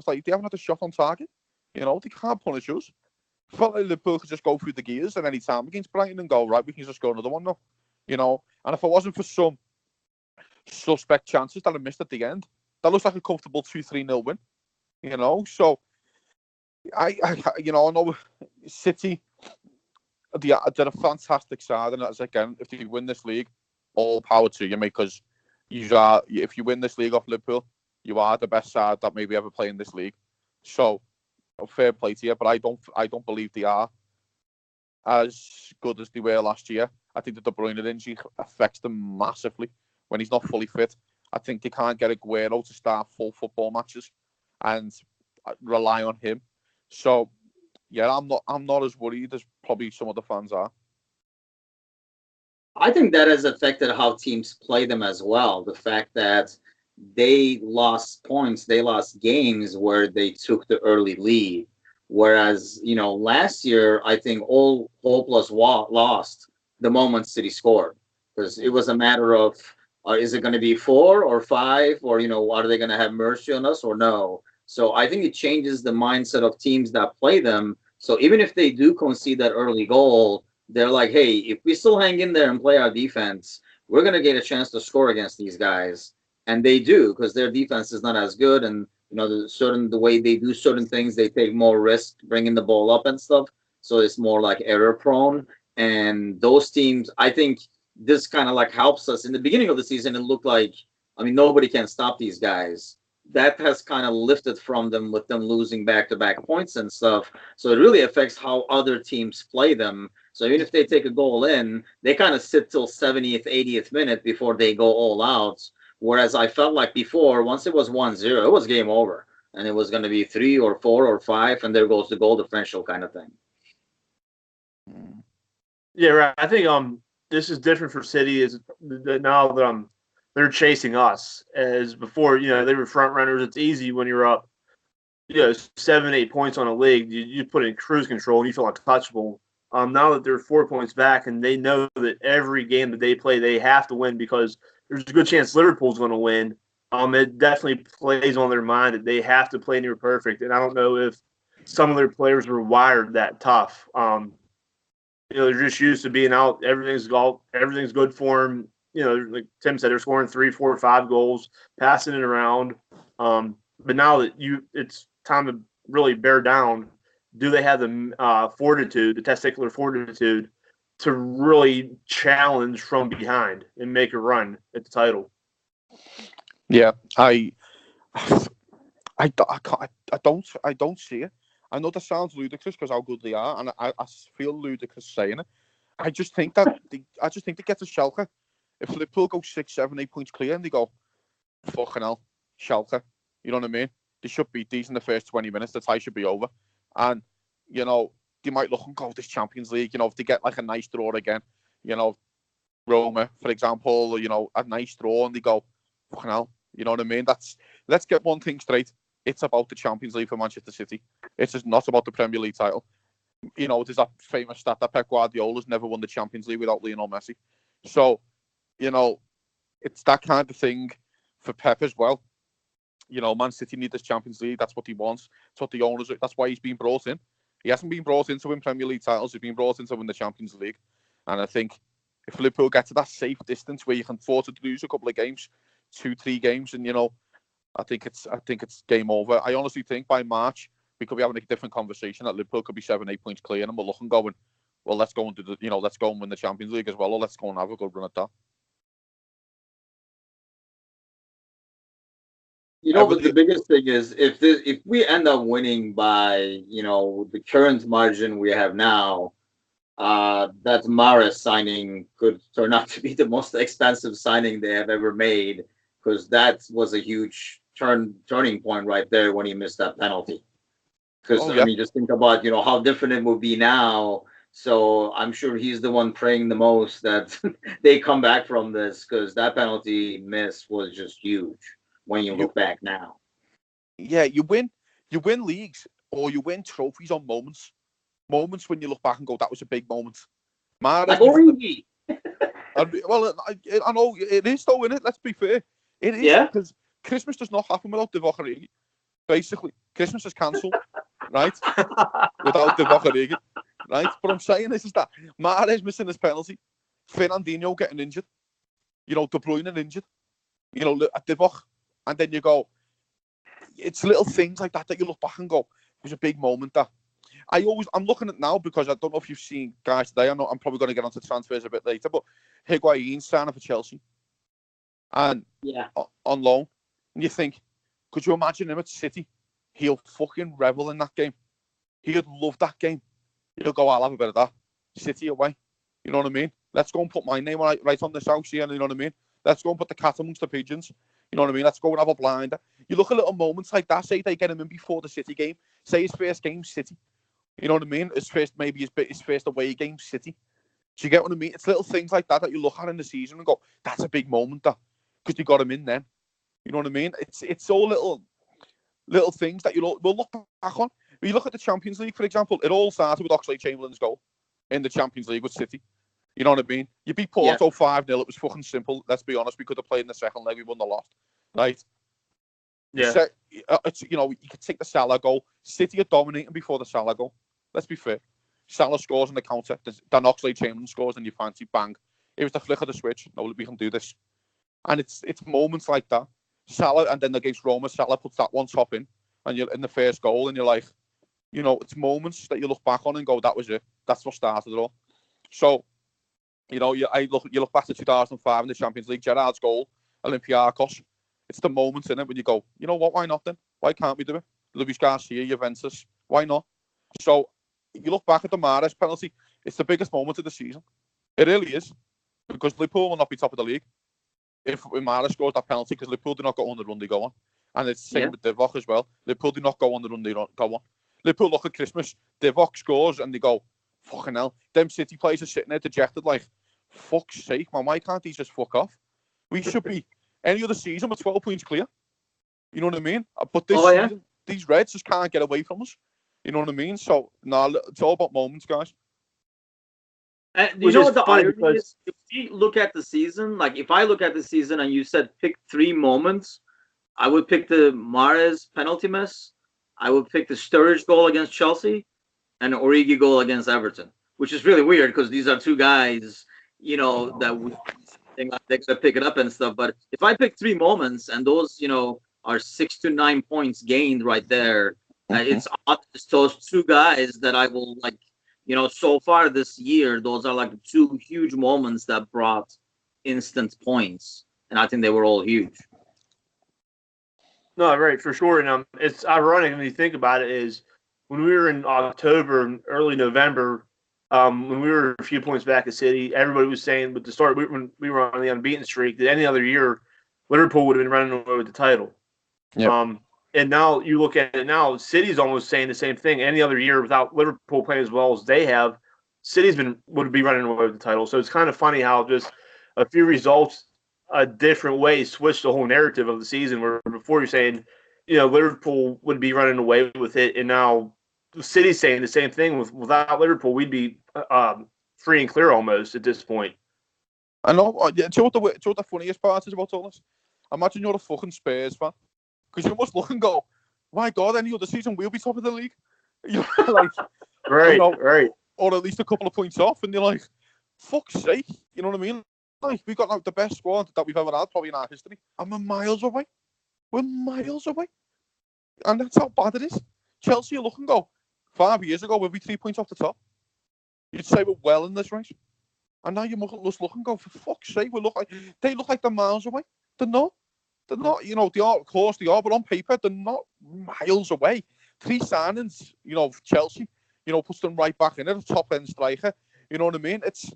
like, they haven't had a shot on target. They can't punish us. I felt like Liverpool could just go through the gears at any time against Brighton and go, right, we can just go another one now. And if it wasn't for some suspect chances that I missed at the end, that looks like a comfortable 2-3-0 win. So I know City, they're a fantastic side, and again, if you win this league, all power to you, mate, because if you win this league off Liverpool, you are the best side that maybe ever play in this league. So fair play to you, but I don't believe they are as good as they were last year. I think the De Bruyne injury affects them massively when he's not fully fit. I think they can't get Aguero to start full football matches and rely on him. So yeah, I'm not as worried as probably some of the fans are. I think that has affected how teams play them as well. The fact that they lost points, they lost games where they took the early lead. Whereas, last year, I think all plus lost the moment City scored because it was a matter of is it going to be 4 or 5 or, are they going to have mercy on us or no? So I think it changes the mindset of teams that play them. So even if they do concede that early goal, they're like, hey, if we still hang in there and play our defense, we're going to get a chance to score against these guys. And they do because their defense is not as good. And, the way they do certain things, they take more risk bringing the ball up and stuff. So it's more like error prone. And those teams, I think this kind of like helps us. In the beginning of the season, it looked like, nobody can stop these guys. That has kind of lifted from them with them losing back-to-back points and stuff. So it really affects how other teams play them. So even if they take a goal in, they kind of sit till 70th, 80th minute before they go all out. Whereas I felt like before, once it was 1-0, it was game over. And it was going to be 3 or 4 or 5, and there goes the goal differential kind of thing. Yeah, right. I think this is different for City is now that they're chasing us. As before, they were front runners. It's easy when you're up, 7, 8 points on a league. You put it in cruise control and you feel untouchable. Now that they're 4 points back and they know that every game that they play, they have to win because there's a good chance Liverpool's going to win. It definitely plays on their mind that they have to play near perfect. And I don't know if some of their players were wired that tough. They're just used to being out. Everything's good for them. Like Tim said, they're scoring 3, 4, 5 goals, passing it around. But now that it's time to really bear down. Do they have the fortitude, the testicular fortitude, to really challenge from behind and make a run at the title? Yeah, I don't see it. I know that sounds ludicrous because how good they are, and I feel ludicrous saying it. I just think that they get to Schalke. If Liverpool go 6, 7, 8 points clear and they go, fucking hell, Schalke, you know what I mean? They should beat these in the first 20 minutes. The tie should be over. And, they might look and go, this Champions League, if they get like a nice draw again, Roma, for example, a nice draw and they go, fucking hell, you know what I mean? Let's get one thing straight. It's about the Champions League for Manchester City. It's just not about the Premier League title. There's that famous stat that Pep Guardiola's never won the Champions League without Lionel Messi. So, it's that kind of thing for Pep as well. Man City need this Champions League. That's what he wants. That's what the owners. That's why he's been brought in. He hasn't been brought in to win Premier League titles. He's been brought in to win the Champions League. And I think if Liverpool get to that safe distance where you can afford to lose a couple of games, 2, 3 games, and I think it's game over. I honestly think by March we could be having a different conversation. That Liverpool could be 7, 8 points clear, and we're looking going, well, let's go and do let's go and win the Champions League as well, or let's go and have a good run at that. The biggest thing is if we end up winning by the current margin we have now, that Mahrez signing could turn out to be the most expensive signing they have ever made because that was a huge turning point right there when he missed that penalty. Because just think about how different it would be now. So I'm sure he's the one praying the most that they come back from this because that penalty miss was just huge. When you look back now. Yeah, you win leagues or you win trophies on moments. Moments when you look back and go, that was a big moment. Well, I know it is though, isn't it? Let's be fair. It is because Christmas does not happen without Divock Origi. Basically, Christmas is cancelled, right? Without Divock Origi, right? But I'm saying is that Mahrez missing his penalty, Fernandinho getting injured, De Bruyne injured, Divock. And then you go, it's little things like that you look back and go, it was a big moment that. I'm looking at now because I don't know if you've seen guys today. I'm probably going to get onto transfers a bit later, but Higuain signing for Chelsea. And on loan. And you think, could you imagine him at City? He'll fucking revel in that game. He'd love that game. He'll go, I'll have a bit of that. City away. You know what I mean? Let's go and put my name right on this house here, you know what I mean? Let's go and put the cat amongst the pigeons. You know what I mean? Let's go and have a blinder. You look at little moments like that. Say they get him in before the City game. Say his first game, City. You know what I mean? His first away game, City. Do you get what I mean? It's little things like that you look at in the season and go, that's a big moment, that, because you got him in then. You know what I mean? It's all little things that we'll look back on. When you look at the Champions League, for example, it all started with Oxlade-Chamberlain's goal in the Champions League with City. You know what I mean? You beat Porto 5-0. It was fucking simple. Let's be honest. We could have played in the second leg. We wouldn't have lost. Right? Yeah. You could take the Salah goal. City are dominating before the Salah goal. Let's be fair. Salah scores on the counter. Then Oxlade-Chamberlain scores and you fancy bang. It was the flick of the switch. No, we can do this. And it's moments like that. Salah, and then against Roma, Salah puts that one top in, and you're in the first goal, and you're like, it's moments that you look back on and go, that was it. That's what started it all. So, you look back to 2005 in the Champions League, Gerrard's goal, Olympiacos. It's the moments in it when you go, you know what? Why not then? Why can't we do it? Luis Garcia, Juventus. Why not? So you look back at the Mahrez penalty. It's the biggest moment of the season. It really is, because Liverpool will not be top of the league if Mahrez scores that penalty, because Liverpool do not go on the run they go on. And it's the same with Divock as well. Liverpool do not go on the run they go on. Liverpool look at Christmas, Divock scores, and they go, fucking hell. Them City players are sitting there dejected like, fuck's sake, man, why can't these just fuck off? We should be any other season with 12 points clear. You know what I mean? But this season, these Reds just can't get away from us. You know what I mean? So, it's all about moments, guys. You know what the irony is? If we look at the season, like if I look at the season and you said pick 3 moments, I would pick the Mahrez penalty miss, I would pick the Sturridge goal against Chelsea, and the Origi goal against Everton, which is really weird because these are 2 guys, that we think they're going to pick it up and stuff. But if I pick 3 moments and those, are 6 to 9 points gained right there, it's obvious those 2 guys that I will like. So far this year, those are like 2 huge moments that brought instant points, and I think they were all huge. No, right, for sure. And it's ironic when you think about it, is when we were in October, early November, when we were a few points back at City, everybody was saying with the start, when we were on the unbeaten streak, that any other year, Liverpool would have been running away with the title. Yep. And now you look at it now, City's almost saying the same thing. Any other year without Liverpool playing as well as they have, City's would be running away with the title. So it's kind of funny how just a few results a different way switched the whole narrative of the season, where before you're saying, Liverpool would be running away with it, and now the City's saying the same thing. Without Liverpool, we'd be free and clear almost at this point. I know. Do you know what the funniest part is about all this? Imagine you're a fucking Spurs fan. Because you must look and go, my God, any other season we'll be top of the league. Like, right. Or at least a couple of points off, and you're like, fuck's sake, you know what I mean? Like, we've got the best squad that we've ever had, probably in our history, and we're miles away. And that's how bad it is. Chelsea, you look and go, 5 years ago, we'll be 3 points off the top. You'd say we're well in this race. And now you must look and go, for fuck's sake, they look like they're miles away. They're not. They're not, of course they are, but on paper, they're not miles away. 3 signings, Chelsea, puts them right back in it, a top-end striker, you know what I mean? It's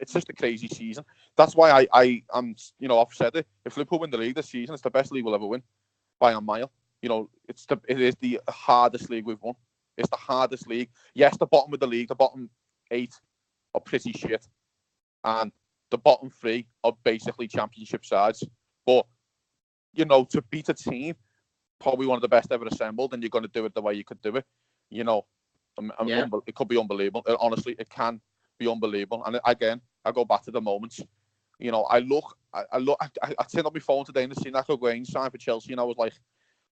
just a crazy season. That's why I'm, I've said it, if Liverpool win the league this season, it's the best league we'll ever win, by a mile. It is the hardest league we've won. It's the hardest league. Yes, the bottom of the league, the bottom 8 are pretty shit, and the bottom 3 are basically championship sides. But, to beat a team, probably one of the best ever assembled, and you're going to do it the way you could do it, it could be unbelievable. Honestly, it can be unbelievable. And again, I go back to the moments. I turned on my phone today and seen that Higuain sign for Chelsea, and I was like,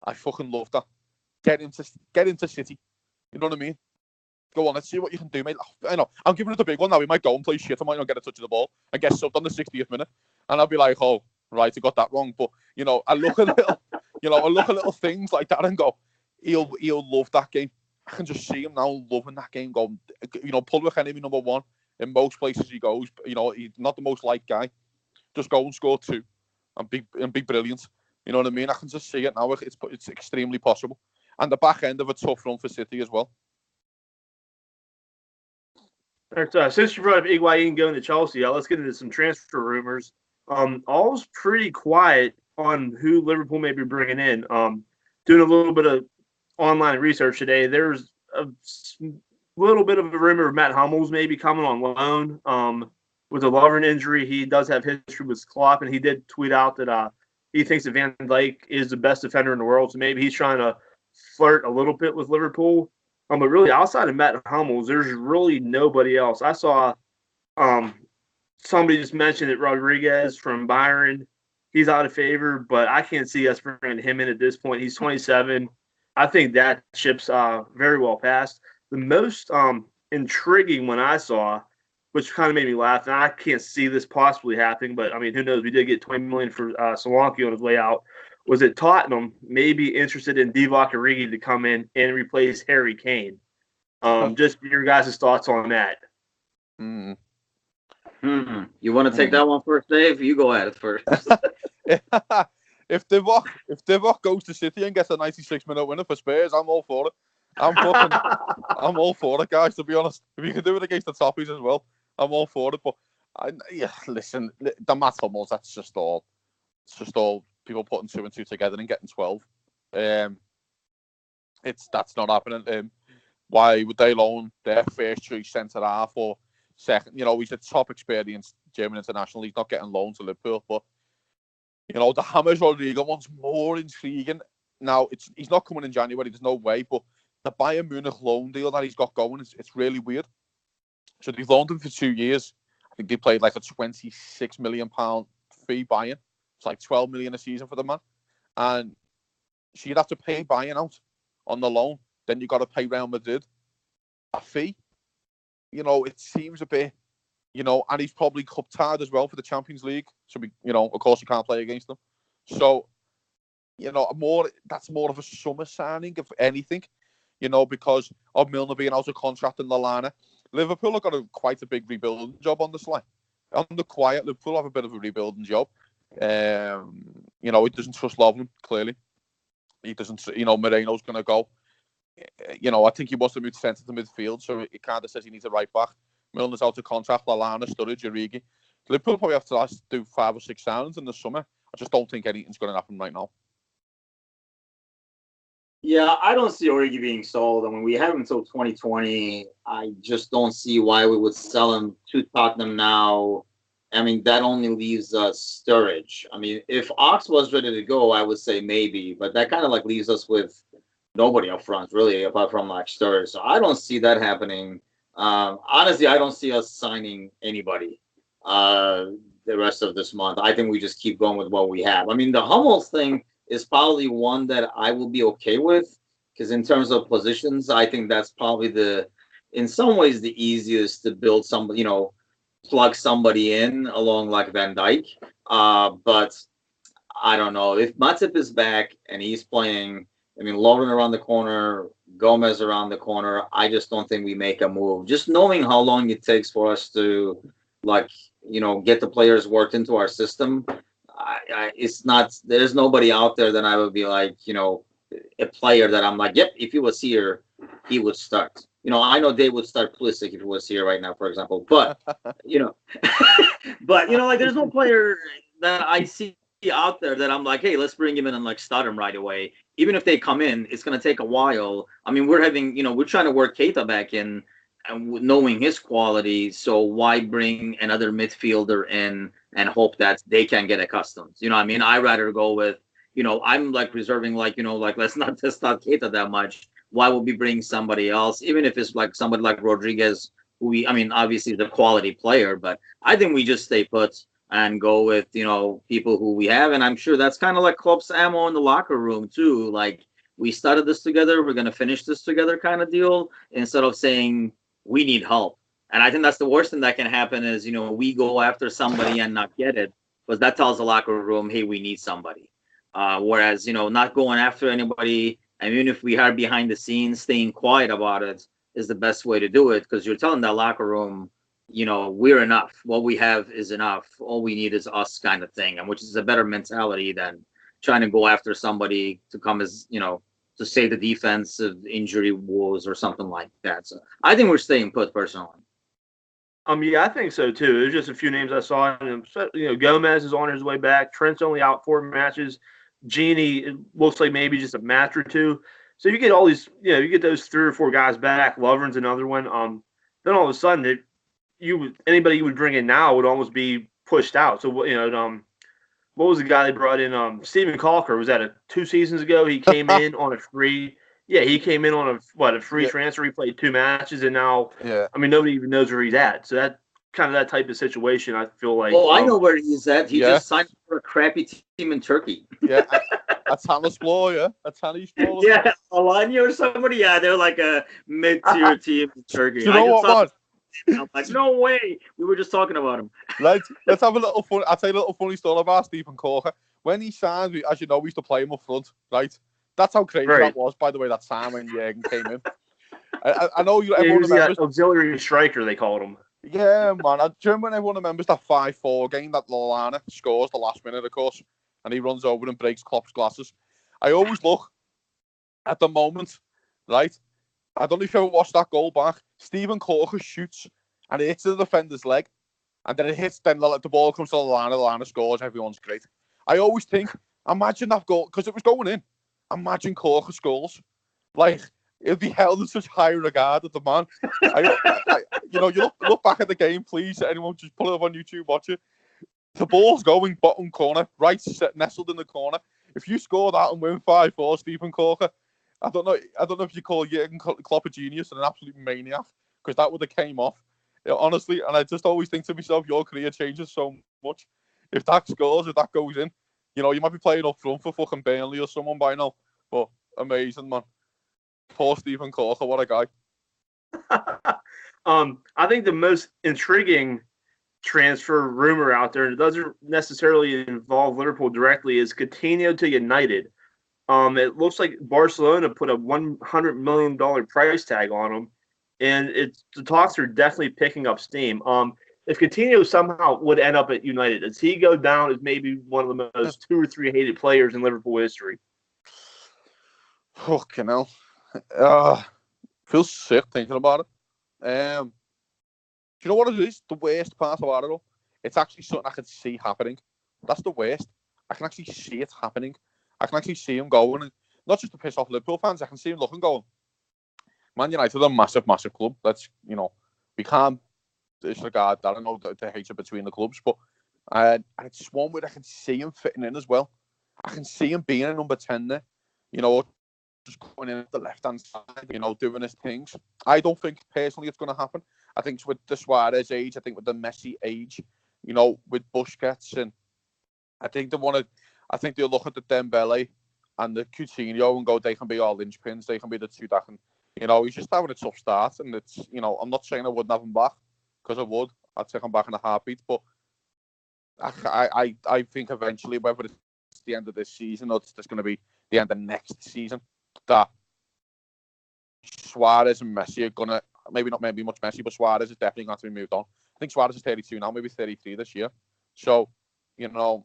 I fucking love that. Get into City. You know what I mean? Go on, let's see what you can do, mate. I know, I'm giving it a big one now. We might go and play shit. I might not get a touch of the ball and get subbed on the 60th minute. And I'll be like, oh, right, I got that wrong. But, I look at little things like that and go, he'll love that game. I can just see him now loving that game. Going, public enemy number 1 in most places he goes. He's not the most liked guy. Just go and score 2 and be brilliant. You know what I mean? I can just see it now. It's extremely possible. And the back end of a tough run for City as well. Since you brought up Higuain going to Chelsea, let's get into some transfer rumors. All's pretty quiet on who Liverpool may be bringing in. Doing a little bit of online research today, there's little bit of a rumor of Matt Hummels maybe coming on loan. With a Lovren injury, he does have history with Klopp, and he did tweet out that he thinks that Van Dijk is the best defender in the world. So maybe he's trying to flirt a little bit with Liverpool. But really, outside of Matt Hummels, there's really nobody else. I saw somebody just mentioned that Rodriguez from Bayern, he's out of favor, but I can't see us bringing him in at this point. He's 27. I think that ship's very well passed. The most intriguing one I saw, which kind of made me laugh, and I can't see this possibly happening, but I mean, who knows? We did get $20 million for Solanke on his way out. Was that Tottenham may be interested in Divock Origi to come in and replace Harry Kane? Just your guys' thoughts on that. You want to take that one first, Dave? You go at it first. If Divock goes to City and gets a 96-minute winner for Spurs, I'm all for it. I'm all for it, guys. To be honest, if you can do it against the Toffees as well, I'm all for it. But listen, the Matt Hummels, that's just all. It's just all people putting 2 and 2 together and getting 12. That's not happening. Why would they loan their first choice centre half or second? You know, he's a top experienced German international. He's not getting loaned to Liverpool, but you know, the James Rodriguez one's more intriguing. Now, he's not coming in January. There's no way, but the Bayern Munich loan deal that he's got going, it's really weird. So they've loaned him for 2 years. I think they played like a £26 million fee Bayern. It's like 12 million a season for the man. And so you'd have to pay Bayern out on the loan. Then you've got to pay Real Madrid a fee. You know, it seems a bit, you know, and he's probably cup tied as well for the Champions League. So, you know, of course you can't play against them. So, you know, that's more of a summer signing, if anything, you know, because of Milner being out of contract in Lallana. Liverpool have got quite a big rebuilding job on the slide. On the quiet, Liverpool have a bit of a rebuilding job. You know, he doesn't trust Lovren, clearly. He doesn't, you know, Moreno's going to go. You know, I think he wants to move centre to midfield, so it kind of says he needs a right back. Milner's out of contract, Lallana, Sturridge, Origi. Liverpool probably have to do 5 or 6 signings in the summer. I just don't think anything's going to happen right now. Yeah, I don't see Origi being sold. I mean, we have him until 2020. I just don't see why we would sell him to Tottenham now. I mean, that only leaves us Sturridge. I mean, if Ox was ready to go, I would say maybe, but that kind of like leaves us with nobody up front, really, apart from like Sturridge. So I don't see that happening. Honestly, I don't see us signing anybody the rest of this month. I think we just keep going with what we have. I mean, the Hummels thing is probably one that I will be okay with, because in terms of positions, I think that's probably in some ways, the easiest to build somebody, you know, plug somebody in along like Van Dijk. But I don't know. If Matip is back and he's playing, I mean, Lovren around the corner, Gomez around the corner, I just don't think we make a move. Just knowing how long it takes for us to, like, you know, get the players worked into our system, it's not, there's nobody out there that I would be like, you know, a player that I'm like, yep, if he was here, he would start. You know, I know Dave would start Pulisic if he was here right now, for example. But, you know, like there's no player that I see out there that I'm like, hey, let's bring him in and like start him right away. Even if they come in, it's going to take a while. I mean, we're trying to work Keita back in and knowing his quality. So why bring another midfielder in and hope that they can get accustomed? You know what I mean? I'd rather go with, you know, I'm like reserving, like, you know, like let's not test out Keita that much. Why would we bring somebody else? Even if it's like somebody like Rodriguez, I mean, obviously he's a quality player, but I think we just stay put and go with, you know, people who we have. And I'm sure that's kind of like Klopp's ammo in the locker room too. Like, we started this together, we're going to finish this together kind of deal, instead of saying we need help. And I think that's the worst thing that can happen is, you know, we go after somebody and not get it, because that tells the locker room, hey, we need somebody. Whereas, you know, not going after anybody, and even if we are behind the scenes, staying quiet about it is the best way to do it, because you're telling that locker room, you know, we're enough. What we have is enough. All we need is us, kind of thing, and which is a better mentality than trying to go after somebody to come as, you know, to save the defense of injury woes or something like that. So I think we're staying put, personally. Yeah, I think so too. There's just a few names I saw. You know, Gomez is on his way back. Trent's only out 4 matches. Genie, it looks like maybe just a match or two. So you get all these, you get those 3 or 4 guys back. Lovren's another one. Then all of a sudden, anybody you would bring in now would almost be pushed out. So what was the guy they brought in? Stephen Calker. Was that 2 seasons ago? He came in on a free. Yeah, he came in on a free transfer. He played 2 matches, and now, I mean, nobody even knows where he's at. So that kind of that type of situation, I feel like. Oh, I know where he's at. He just signed for a crappy team in Turkey. Yeah, that's Hanaspor, yeah. That's Hanaspor. Yeah, Alanya or somebody. Yeah, they're like a mid-tier team in Turkey. Do you know what, man? I'm like, no way. We were just talking about him. Right, let's have a little fun. I'll tell you a little funny story about Stephen Corker. When he signed, as you know, we used to play him up front, right? That's how crazy that was, by the way, that time when Jürgen came in. I know everyone remembers. Auxiliary striker, they called him. Yeah, man. I remember when everyone remembers that 5-4 game that Lallana scores the last minute, of course, and he runs over and breaks Klopp's glasses. I always look at the moment, right? I don't know if you ever watched that goal back. Stephen Corker shoots, and it hits the defender's leg, and then the ball comes to Lallana scores, everyone's great. I always think, imagine that goal, because it was going in. Imagine Corker scores. Like, it'd be held in such high regard at the man. You look back at the game, please. Anyone just pull it up on YouTube, watch it. The ball's going bottom corner, right nestled in the corner. If you score that and win 5-4, Stephen Corker, I don't know if you call Jürgen Klopp a genius and an absolute maniac, because that would have came off. Honestly, and I just always think to myself, your career changes so much. If that scores, if that goes in, you might be playing up front for fucking Burnley or someone by now. But amazing, man. Poor Stephen Corker, what a guy. I think the most intriguing transfer rumor out there, and it doesn't necessarily involve Liverpool directly, is Coutinho to United. It looks like Barcelona put a $100 million price tag on him, and the talks are definitely picking up steam. If Coutinho somehow would end up at United, does he go down as maybe one of the most 2 or 3 hated players in Liverpool history? Fucking hell. Feels sick thinking about it. Do you know what it is? The worst part about it all? It's actually something I can see happening. That's the worst. I can actually see it happening. I can actually see him going. And not just to piss off Liverpool fans, I can see him looking going. Man United are a massive, massive club. We can't disregard that. I know the hatred between the clubs, but it's one where I can see him fitting in as well. I can see him being a number 10 there. Just going in at the left-hand side, doing his things. I don't think, personally, it's going to happen. I think with the Suarez age, I think with the Messi age, with Busquets, and I think they'll look at the Dembele and the Coutinho and go, they can be all linchpins, they can be the two that can, he's just having a tough start, and it's, I'm not saying I wouldn't have him back, because I would. I'd take him back in a heartbeat, but I think eventually, whether it's the end of this season or it's just going to be the end of next season, that Suarez and Messi are going to, maybe not much Messi, but Suarez is definitely going to be moved on. I think Suarez is 32 now, maybe 33 this year. So, I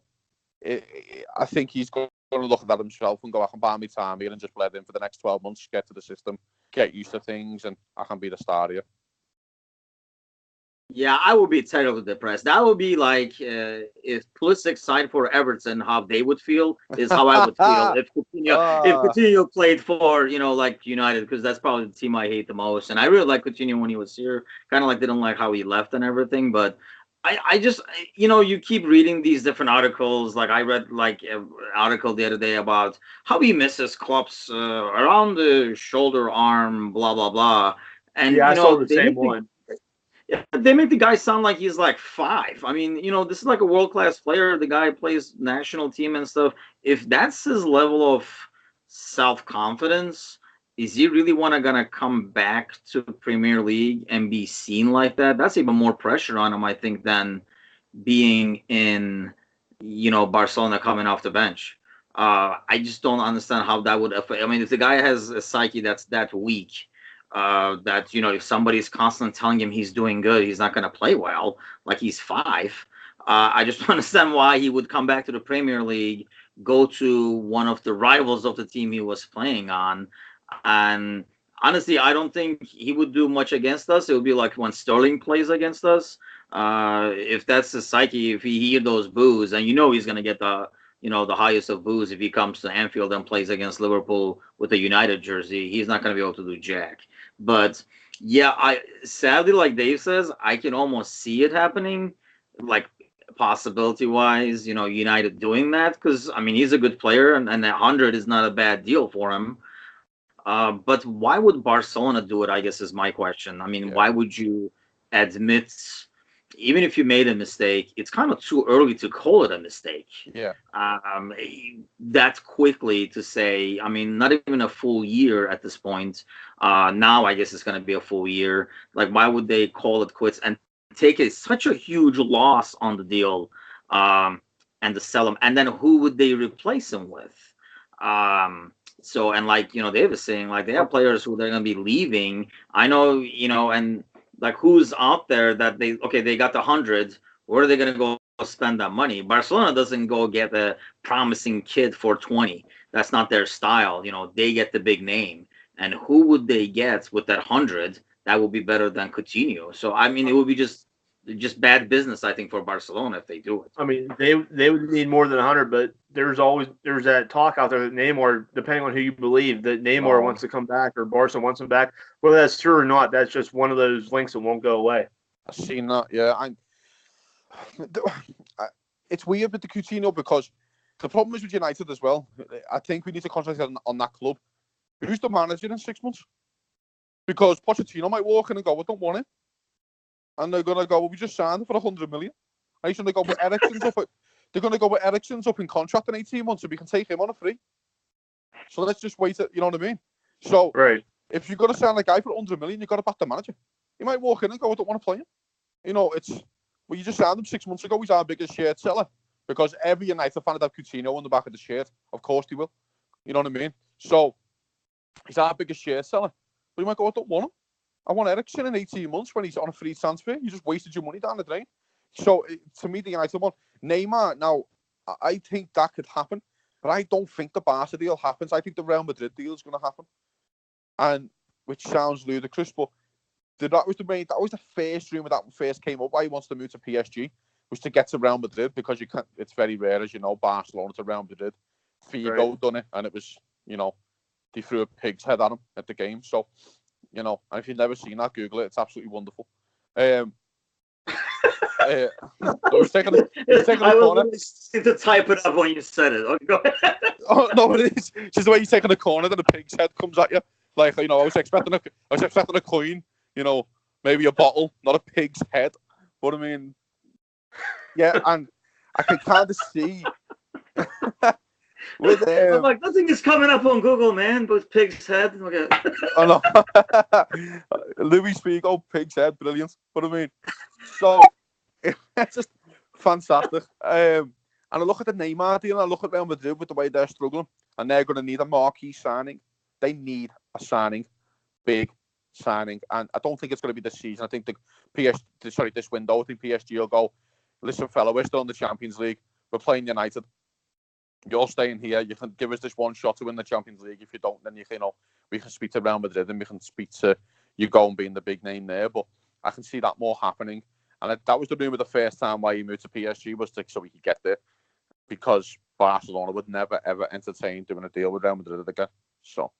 think he's going to look at that himself and go, I can buy me time here and just blend in for the next 12 months, get to the system, get used to things, and I can be the star here. Yeah, I would be terribly depressed. That would be like if Pulisic signed for Everton, how they would feel is how I would feel if Coutinho played for, like United, because that's probably the team I hate the most. And I really like Coutinho when he was here. Kind of like didn't like how he left and everything. But I just, you keep reading these different articles. Like I read like an article the other day about how he misses Klopp's around the shoulder arm, blah, blah, blah. And, yeah, I saw the same one. Yeah, they make the guy sound like he's like 5. I mean, this is like a world-class player. The guy plays national team and stuff. If that's his level of self-confidence, is he really gonna come back to Premier League and be seen like that? That's even more pressure on him, I think, than being in, Barcelona coming off the bench. I just don't understand how that would affect. I mean, if the guy has a psyche that's that weak, that if somebody's constantly telling him he's doing good, he's not going to play well, like he's 5. I just don't understand why he would come back to the Premier League, go to one of the rivals of the team he was playing on, and honestly, I don't think he would do much against us. It would be like when Sterling plays against us. If that's the psyche, if he hears those boos, and he's going to get the the highest of boos if he comes to Anfield and plays against Liverpool with a United jersey. He's not going to be able to do jack. But yeah, I sadly, like Dave says, I can almost see it happening, like possibility wise, United doing that, because I mean he's a good player, and 100 is not a bad deal for him. But why would Barcelona do it? I guess is my question. I mean, why would you admit, even if you made a mistake, it's kind of too early to call it a mistake. Yeah. That quickly to say, I mean, not even a full year at this point. Now I guess it's going to be a full year. Like, why would they call it quits and take such a huge loss on the deal, and to sell him? And then who would they replace him with? So, and like, Dave was saying, like, they have players who they're going to be leaving. I know, and like, who's out there that they got the 100. Where are they going to go spend that money? Barcelona doesn't go get a promising kid for 20. That's not their style. They get the big name. And who would they get with that 100 that would be better than Coutinho? So, I mean, it would be just bad business, I think, for Barcelona if they do it. I mean, they would need more than 100, but there's that talk out there that Neymar, depending on who you believe, that Neymar wants to come back or Barca wants him back. Whether that's true or not, that's just one of those links that won't go away. I've seen that, yeah. It's weird with the Coutinho because the problem is with United as well. I think we need to concentrate on that club. Who's the manager in 6 months? Because Pochettino might walk in and go, I don't want it. And they're going to go, well, we just signed for 100 million. And he's going to go with Eriksen's up. They're going to go with Eriksen's up in contract in 18 months, so we can take him on a free. So let's just wait. You know what I mean? So right. If you're going to sign a guy for 100 million, you've got to back the manager. He might walk in and go, I don't want to play him. Well, you just signed him 6 months ago. He's our biggest shirt seller. Because every United fan would have Coutinho on the back of the shirt. Of course he will. You know what I mean? So he's our biggest shirt seller. But you might go, I don't want him. I want Eriksen in 18 months when he's on a free transfer. You just wasted your money down the drain. So, to me, the United one, Neymar, now, I think that could happen, but I don't think the Barca deal happens. I think the Real Madrid deal is going to happen. And, which sounds ludicrous, but that was the first rumor that first came up why he wants to move to PSG, was to get to Real Madrid, because you can't, it's very rare, as you know, Barcelona to Real Madrid. Figo done it, and it was, they threw a pig's head at him at the game, so... and if you've never seen that, Google it. It's absolutely wonderful. I was taking a corner. To type it up when you said it. Okay, go ahead. Oh no, it is. It's just the way you're taking a corner, then a pig's head comes at you. Like I was expecting a coin. Maybe a bottle, not a pig's head. But I mean, yeah, and I can kind of see. I'm like, nothing is coming up on Google, man, but pig's head. Okay. I know. Louis Figo, pig's head, brilliant. But I mean, so it's just fantastic. And I look at the Neymar deal, and I look at Real Madrid with the way they're struggling, and they're going to need a marquee signing. They need a signing, big signing, and I don't think it's going to be this season. I think this window. I think PSG will go, listen, fella, we're still in the Champions League. We're playing United. You're staying here. You can give us this one shot to win the Champions League. If you don't, then we can speak to Real Madrid and we can speak to you going being the big name there. But I can see that more happening. And that was the rumor the first time why he moved to PSG, was so he could get there, because Barcelona would never ever entertain doing a deal with Real Madrid again. So.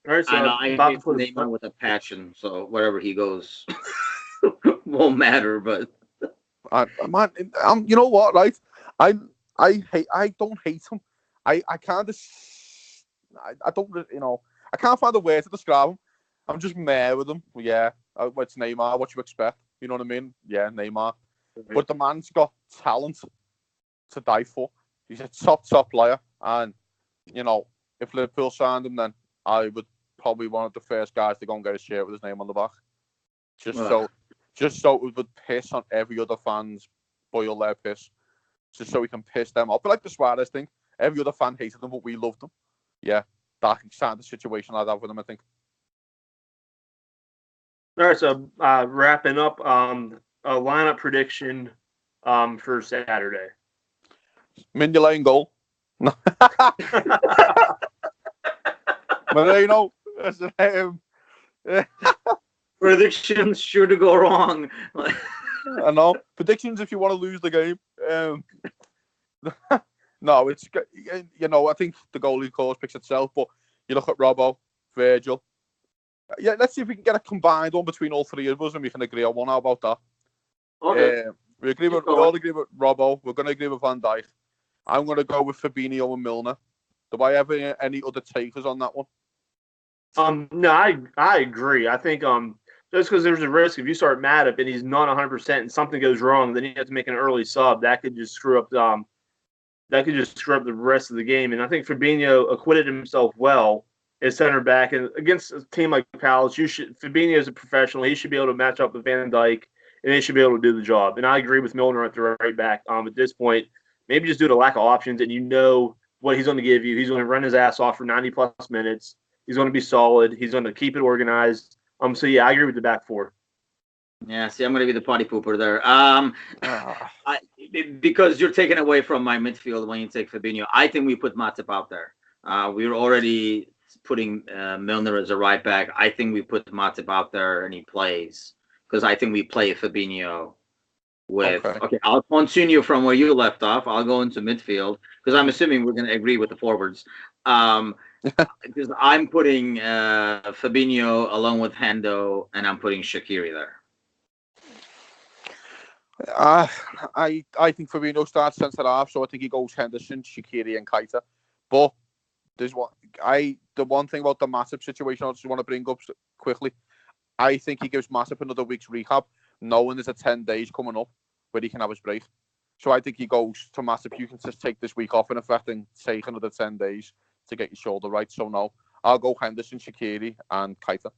All right, so I hate Neymar with a passion. So wherever he goes, won't matter. But you know what, right? I don't hate him. I kind of, I don't, I can't find a way to describe him. I'm just meh with him. Yeah, it's Neymar. What you expect? You know what I mean? Yeah, Neymar. Mm-hmm. But the man's got talent to die for. He's a top player, and if Liverpool signed him, then I would probably one of the first guys to go and get a shirt with his name on the back, just so it would piss on every other fan's boil their piss. Just so we can piss them off. But like the Suarez thing, every other fan hated them, but we loved them. Yeah, that kind of situation I'd have with them, I think. All right, so wrapping up, a lineup prediction for Saturday. Mignolet in goal. Moreno. Predictions sure to go wrong. I know. Predictions if you want to lose the game. No, it's I think the goalie course picks itself. But you look at Robbo, Virgil. Yeah, let's see if we can get a combined one between all three of us, and we can agree on one. How about that? Okay. We all agree with Robbo. We're going to agree with Van Dijk. I'm going to go with Fabinho and Milner. Do I have any other takers on that one? No, I agree. I think just because there's a risk if you start Matip and he's not 100% and something goes wrong, then you have to make an early sub. That could just screw up the rest of the game. And I think Fabinho acquitted himself well as center back, and against a team like Palace, Fabinho is a professional. He should be able to match up with Van Dijk, and he should be able to do the job. And I agree with Milner at the right back. At this point, maybe just due to lack of options, and you know what he's going to give you. He's going to run his ass off for 90+ minutes. He's going to be solid. He's going to keep it organized. So yeah, I agree with the back four. Yeah, see, I'm going to be the party pooper there. Because you're taking away from my midfield when you take Fabinho. I think we put Matip out there. We were already putting Milner as a right back. I think we put Matip out there and he plays because I think we play Fabinho with. Okay, I'll continue from where you left off. I'll go into midfield because I'm assuming we're going to agree with the forwards. Because I'm putting Fabinho along with Hendo, and I'm putting Shaqiri there. I think Fabinho starts centre half, so I think he goes Henderson, Shaqiri, and Keita. But the one thing about the Matip situation I just want to bring up quickly. I think he gives Matip another week's rehab, knowing there's a 10 days coming up where he can have his break. So I think he goes to Matip. You can just take this week off in effect and take another 10 days to get your shoulder right. So no, I'll go Henderson, Shaqiri, and Keita.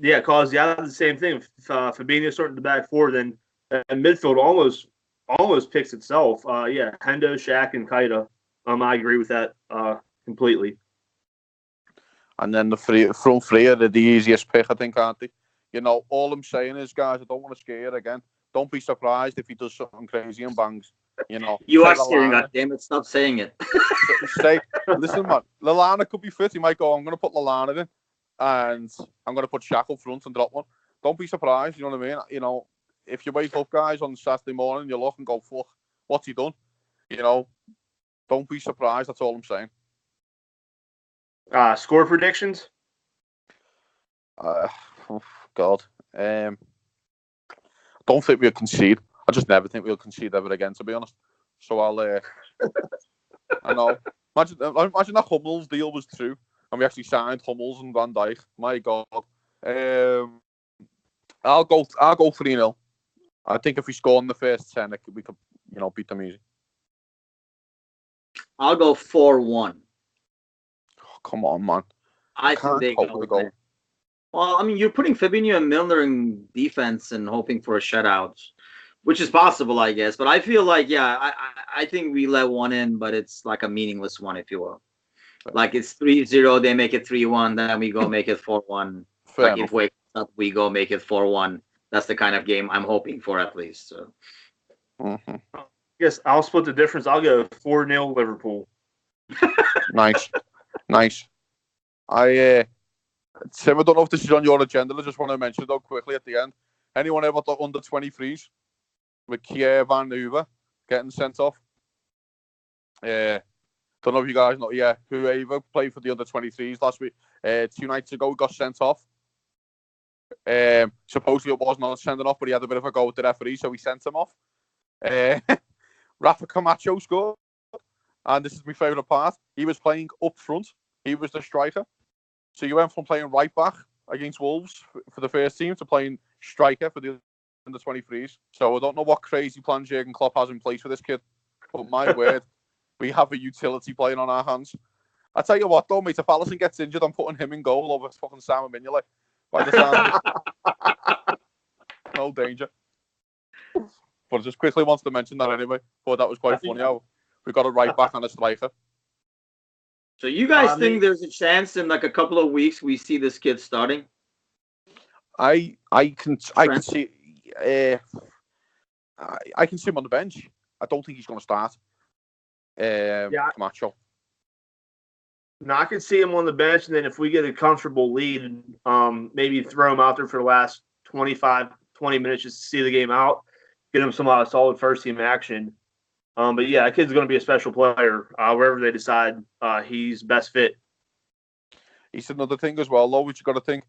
Yeah, cause I have the same thing. If Fabinho starting the back four, then midfield almost picks itself. Yeah, Hendo, Shaq, and Keita. I agree with that completely. And then the front three are the easiest pick, I think, aren't they? All I'm saying is, guys, I don't want to scare you again. Don't be surprised if he does something crazy and bangs. You are scaring, goddammit. Stop saying it. Listen, man, Lallana could be fit. He might go, I'm going to put Lallana in, and I'm going to put Shaq up front and drop one. Don't be surprised, you know what I mean? If you wake up, guys, on Saturday morning, you look and go, fuck, what's he done? Don't be surprised, that's all I'm saying. Score predictions? God. Don't think we'll concede. I just never think we'll concede ever again, to be honest. So I'll... I know. Imagine that Hummels deal was true, and we actually signed Hummels and Van Dijk. My God. I'll go 3-0. I think if we score in the first 10, we could, beat them easy. I'll go 4-1. Oh, come on, man. I think they go. Well, I mean, you're putting Fabinho and Milner in defense and hoping for a shutout, which is possible, I guess. But I feel like, yeah, I think we let one in, but it's like a meaningless one, if you will. Like it's 3-0, they make it 3-1, then we go make it 4-1. Like if we up, we go make it 4-1. That's the kind of game I'm hoping for, at least. So. Mm-hmm. Yes, I'll split the difference. I'll go 4-0 Liverpool. Nice. Tim, I don't know if this is on your agenda. I just want to mention though quickly at the end. Anyone ever got under 23s with Kier Van Hoover getting sent off? Don't know if you guys know. Yeah, whoever played for the under 23s last week, 2 nights ago, got sent off. Supposedly it was not sending off, but he had a bit of a go with the referee, so he sent him off. Rafa Camacho scored, and this is my favourite part. He was playing up front. He was the striker. So you went from playing right back against Wolves for the first team to playing striker for the under 23s. So I don't know what crazy plans Jurgen Klopp has in place for this kid, but my word, we have a utility playing on our hands. I tell you what, though, mate, if Alisson gets injured, I'm putting him in goal over fucking Simon Mignolet. By the sound, no danger. But I just quickly wants to mention that anyway. But that was quite funny how we got a right back and a striker. So you guys think there's a chance in like a couple of weeks we see this kid starting? I can see I can see him on the bench. I don't think he's going to start. Camacho. No, I can see him on the bench, and then if we get a comfortable lead, maybe throw him out there for the last 20 minutes just to see the game out, get him some solid first team action. But yeah, that kid's going to be a special player wherever they decide he's best fit. He's another thing as well, though, which you got to think.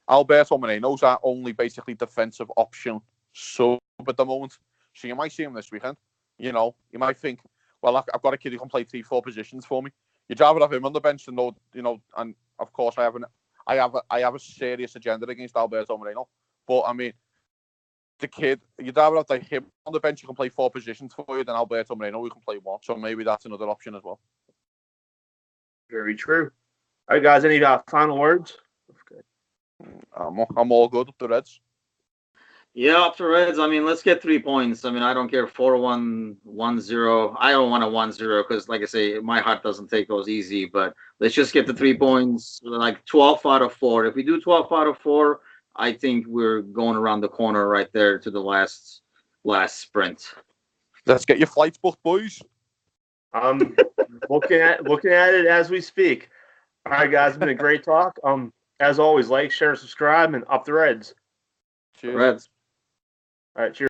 Alberto Moreno's our only basically defensive option sub at the moment. So you might see him this weekend. You know, you might think, well, I've got a kid who can play 3-4 positions for me. You'd rather have him on the bench than and of course I have a serious agenda against Alberto Moreno. But I mean, the kid, you'd rather have like him on the bench who can play 4 positions for you than Alberto Moreno who can play 1. So maybe that's another option as well. Very true. All right, guys, any final words? Okay. I'm all good up the Reds. Yeah, up to Reds. I mean, let's get 3 points. I mean, I don't care 4-1, 1-0. I don't want a 1-0 because, like I say, my heart doesn't take those easy. But let's just get the 3 points, like 12 out of 4. If we do 12 out of 4, I think we're going around the corner right there to the last sprint. Let's get your flights booked, boys. I'm looking at it as we speak. All right, guys, it's been a great talk. As always, like, share, subscribe, and up the Reds. Cheers. Reds. All right, cheers.